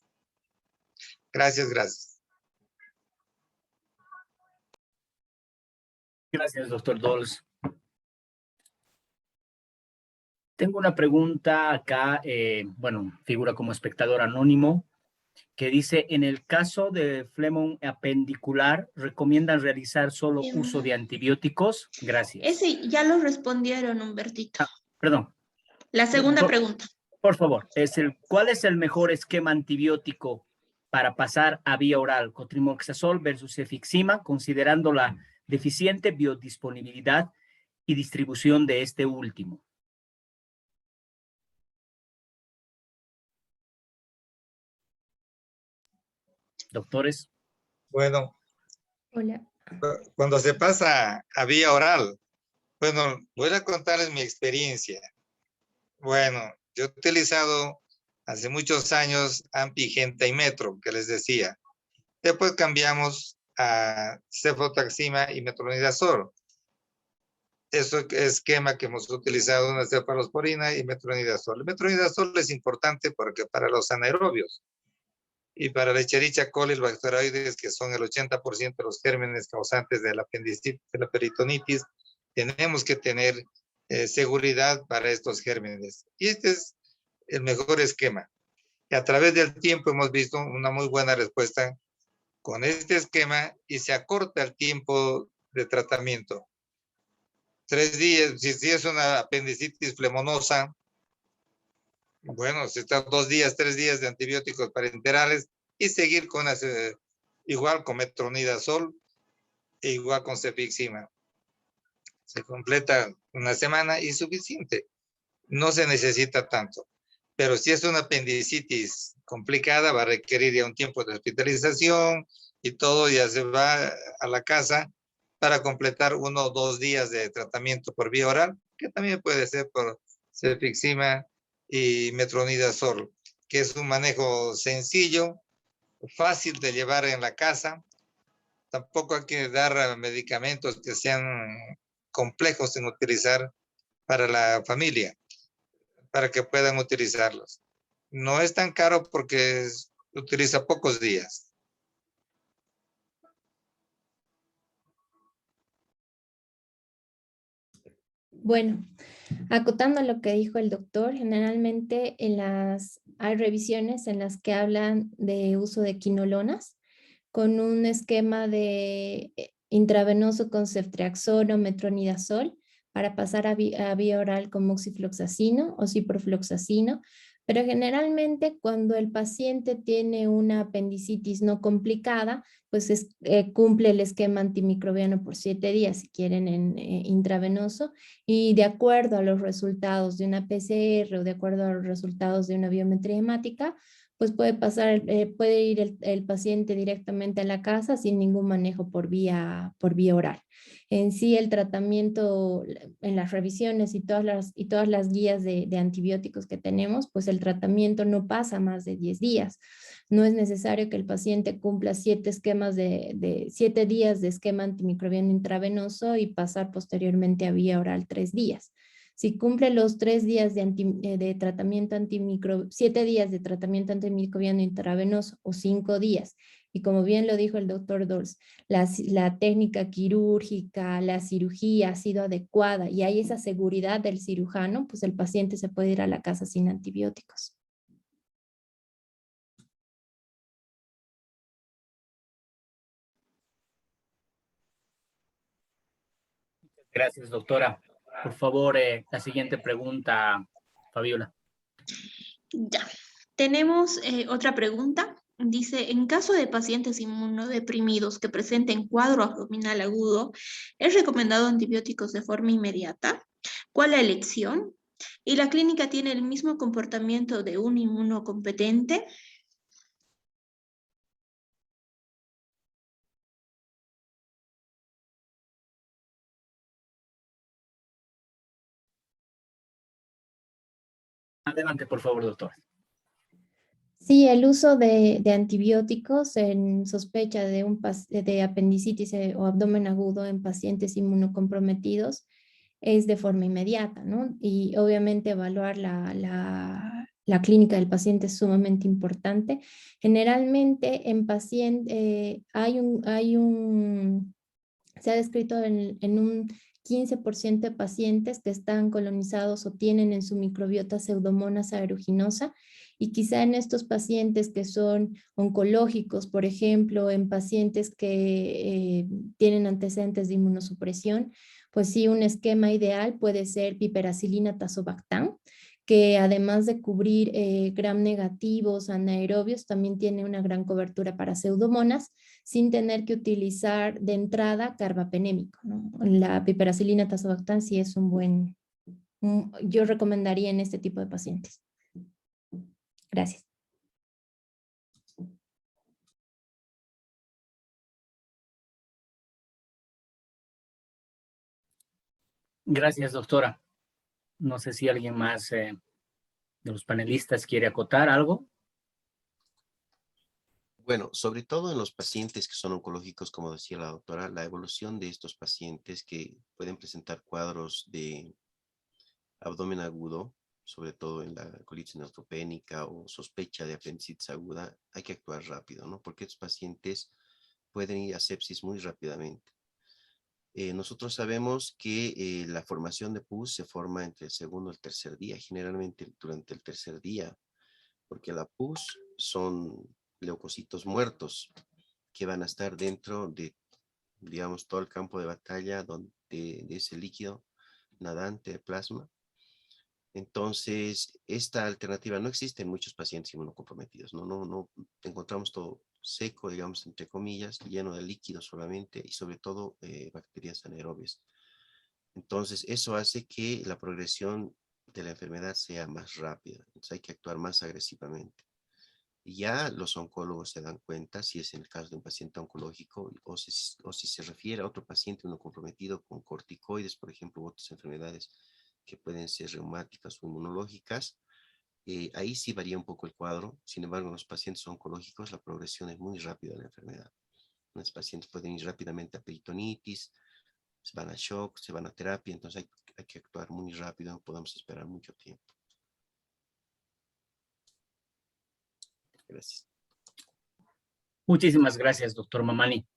Gracias, gracias. Gracias, doctor Dols. Tengo una pregunta acá, bueno, figura como espectador anónimo, que dice, en el caso de flemón apendicular, ¿recomiendan realizar solo uso de antibióticos? Gracias. Ese ya lo respondieron, Humbertito. Perdón. La segunda pregunta. Por favor, ¿cuál es el mejor esquema antibiótico para pasar a vía oral? Cotrimoxazol versus cefixima, considerando la deficiente biodisponibilidad y distribución de este último. Doctores. Bueno, Hola. cuando se pasa a vía oral, bueno, voy a contarles mi experiencia. Bueno, yo he utilizado hace muchos años Ampigenta y Metro, que les decía. Después cambiamos a cefotaxima y metronidazol. Eso es esquema que hemos utilizado, una cefalosporina y metronidazol. El metronidazol es importante porque para los anaerobios y para la Escherichia coli, los bacteroides, que son el 80% de los gérmenes causantes de la apendicitis, de la peritonitis, tenemos que tener seguridad para estos gérmenes. Y este es el mejor esquema. Y a través del tiempo hemos visto una muy buena respuesta con este esquema y se acorta el tiempo de tratamiento. 3 días, si es una apendicitis flemonosa, bueno, se está 2 días, 3 días de antibióticos parenterales y seguir con igual con metronidazol e igual con cefixima. Se completa una semana y suficiente. No se necesita tanto. Pero si es una apendicitis complicada, va a requerir ya un tiempo de hospitalización y todo, ya se va a la casa para completar 1 o 2 días de tratamiento por vía oral, que también puede ser por cefixima y metronidazol, que es un manejo sencillo, fácil de llevar en la casa. Tampoco hay que dar medicamentos que sean complejos en utilizar para la familia, para que puedan utilizarlos. No es tan caro porque utiliza pocos días. Bueno, acotando lo que dijo el doctor, generalmente hay revisiones en las que hablan de uso de quinolonas con un esquema de intravenoso con ceftriaxona o metronidazol para pasar a vía oral con moxifloxacino o ciprofloxacino, pero generalmente cuando el paciente tiene una apendicitis no complicada, pues cumple el esquema antimicrobiano por 7 días, si quieren, en intravenoso, y de acuerdo a los resultados de una PCR o de acuerdo a los resultados de una biometría hemática, pues puede ir el paciente directamente a la casa sin ningún manejo por vía oral. En sí, el tratamiento en las revisiones y todas las guías de antibióticos que tenemos, pues el tratamiento no pasa más de 10 días. No es necesario que el paciente cumpla 7 días de esquema antimicrobiano intravenoso y pasar posteriormente a vía oral 3 días. Si cumple los 3 días de tratamiento 7 días de tratamiento antimicrobiano intravenoso o 5 días, y como bien lo dijo el doctor Dols, la técnica quirúrgica, la cirugía ha sido adecuada y hay esa seguridad del cirujano, pues el paciente se puede ir a la casa sin antibióticos. Gracias, doctora. Por favor, la siguiente pregunta, Fabiola. Ya. Tenemos otra pregunta. Dice, en caso de pacientes inmunodeprimidos que presenten cuadro abdominal agudo, ¿es recomendado antibióticos de forma inmediata? ¿Cuál la elección? ¿Y la clínica tiene el mismo comportamiento de un inmunocompetente? Adelante, por favor, doctor. Sí, el uso de antibióticos en sospecha de apendicitis o abdomen agudo en pacientes inmunocomprometidos es de forma inmediata, ¿no? Y obviamente evaluar la clínica del paciente es sumamente importante. Generalmente en paciente se ha descrito en un 15% de pacientes que están colonizados o tienen en su microbiota Pseudomonas aeruginosa, y quizá en estos pacientes que son oncológicos, por ejemplo, en pacientes que tienen antecedentes de inmunosupresión, pues sí, un esquema ideal puede ser piperacilina tazobactam, que además de cubrir gram negativos anaerobios, también tiene una gran cobertura para pseudomonas, sin tener que utilizar de entrada carbapenémico, ¿no? La piperacilina tazobactam sí es yo recomendaría en este tipo de pacientes. Gracias. Gracias, doctora. No sé si alguien más de los panelistas quiere acotar algo. Bueno, sobre todo en los pacientes que son oncológicos, como decía la doctora, la evolución de estos pacientes que pueden presentar cuadros de abdomen agudo, sobre todo en la colitis neutropénica o sospecha de apendicitis aguda, hay que actuar rápido, ¿no? Porque estos pacientes pueden ir a sepsis muy rápidamente. Nosotros sabemos que la formación de pus se forma entre el segundo y el tercer día, generalmente durante el tercer día, porque la pus son leucocitos muertos que van a estar dentro de, digamos, todo el campo de batalla de ese líquido nadante de plasma. Entonces, esta alternativa no existe en muchos pacientes inmunocomprometidos, no encontramos todo seco, digamos, entre comillas, lleno de líquido solamente y sobre todo bacterias anaerobias. Entonces, eso hace que la progresión de la enfermedad sea más rápida. Entonces, hay que actuar más agresivamente. Y ya los oncólogos se dan cuenta si es en el caso de un paciente oncológico o si se refiere a otro paciente inmunocomprometido con corticoides, por ejemplo, u otras enfermedades que pueden ser reumáticas o inmunológicas. Ahí sí varía un poco el cuadro. Sin embargo, en los pacientes oncológicos la progresión es muy rápida de la enfermedad. Los pacientes pueden ir rápidamente a peritonitis, se van a shock, se van a terapia, entonces hay que actuar muy rápido, no podemos esperar mucho tiempo. Gracias. Muchísimas gracias, doctor Mamani.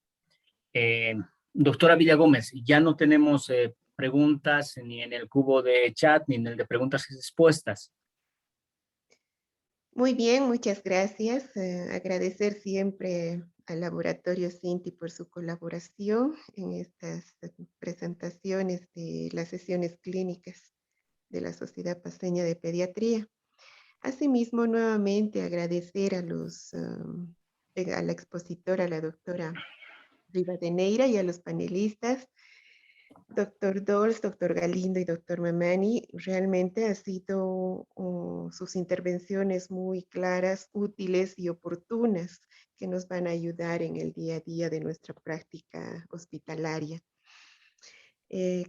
Doctora Villagómez, ya no tenemos preguntas ni en el cubo de chat ni en el de preguntas y respuestas. Muy bien, muchas gracias. Agradecer siempre al Laboratorio Cinti por su colaboración en estas presentaciones de las sesiones clínicas de la Sociedad Paceña de Pediatría. Asimismo, nuevamente agradecer a la expositora, la doctora Rivadeneira, y a los panelistas, doctor Dols, doctor Galindo y doctor Mamani. Realmente han sido sus intervenciones muy claras, útiles y oportunas que nos van a ayudar en el día a día de nuestra práctica hospitalaria.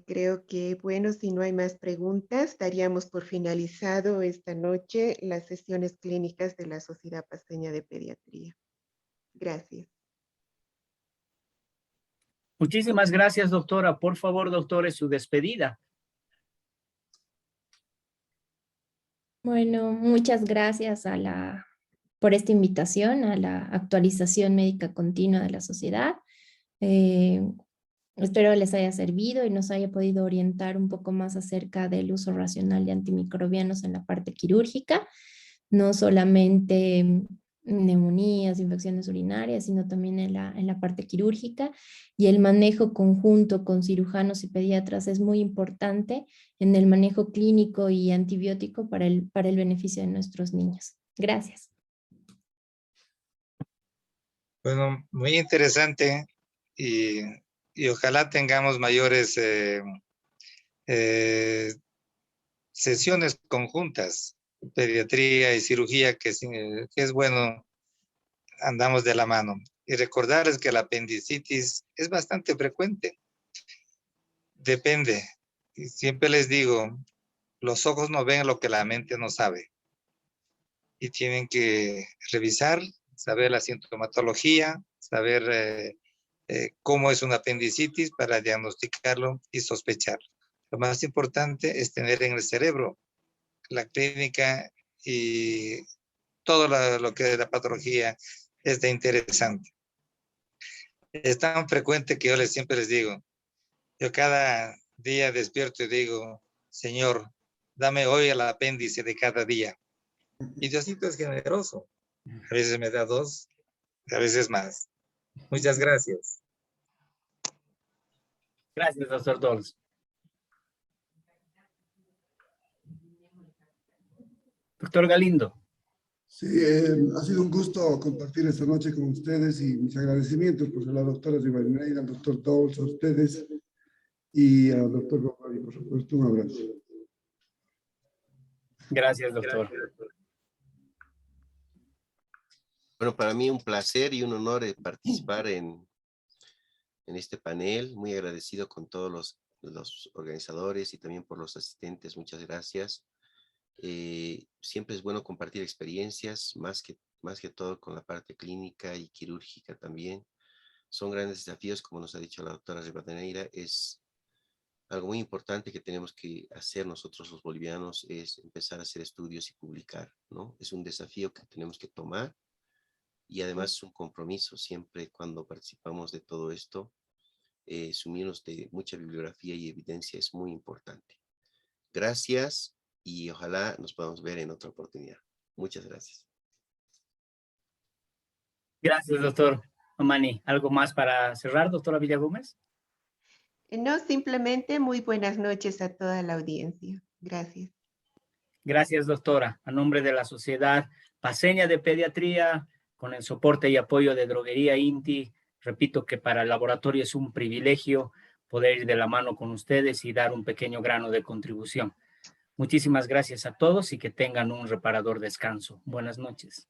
Creo que, bueno, si no hay más preguntas, daríamos por finalizado esta noche las sesiones clínicas de la Sociedad Paceña de Pediatría. Gracias. Muchísimas gracias, doctora. Por favor, doctores, su despedida. Bueno, muchas gracias por esta invitación a la actualización médica continua de la sociedad. Espero les haya servido y nos haya podido orientar un poco más acerca del uso racional de antimicrobianos en la parte quirúrgica, no solamente neumonías, infecciones urinarias, sino también en la parte quirúrgica, y el manejo conjunto con cirujanos y pediatras es muy importante en el manejo clínico y antibiótico para el beneficio de nuestros niños. Gracias. Bueno, muy interesante y ojalá tengamos mayores sesiones conjuntas, pediatría y cirugía, que es bueno, andamos de la mano. Y recordarles que la apendicitis es bastante frecuente. Depende. Y siempre les digo, los ojos no ven lo que la mente no sabe. y tienen que revisar, saber la sintomatología, saber cómo es una apendicitis para diagnosticarlo y sospecharlo. Lo más importante es tener en el cerebro la clínica y todo lo que es la patología es de interesante. Es tan frecuente que yo siempre les digo, yo cada día despierto y digo, Señor, dame hoy el apéndice de cada día. Y Diosito es generoso. A veces me da 2, a veces más. Muchas gracias. Gracias, doctor Dols. Doctor Galindo. Sí, ha sido un gusto compartir esta noche con ustedes y mis agradecimientos por la doctora Rivadeneira, al doctor Dols, a ustedes y al doctor Romari, por supuesto. Un abrazo. Gracias, doctor. Bueno, para mí un placer y un honor participar en este panel. Muy agradecido con todos los organizadores y también por los asistentes. Muchas gracias. Siempre es bueno compartir experiencias, más que todo con la parte clínica y quirúrgica también. Son grandes desafíos, como nos ha dicho la doctora Rivadeneira. Es algo muy importante que tenemos que hacer nosotros los bolivianos, es empezar a hacer estudios y publicar, ¿no? Es un desafío que tenemos que tomar y además es un compromiso siempre cuando participamos de todo esto. Sumirnos de mucha bibliografía y evidencia es muy importante. Gracias y ojalá nos podamos ver en otra oportunidad. Muchas gracias. Gracias, doctor Romani. ¿Algo más para cerrar, doctora Villagómez? No, simplemente muy buenas noches a toda la audiencia. Gracias. Gracias, doctora. A nombre de la Sociedad Paceña de Pediatría, con el soporte y apoyo de Droguería INTI, repito que para el laboratorio es un privilegio poder ir de la mano con ustedes y dar un pequeño grano de contribución. Muchísimas gracias a todos y que tengan un reparador descanso. Buenas noches.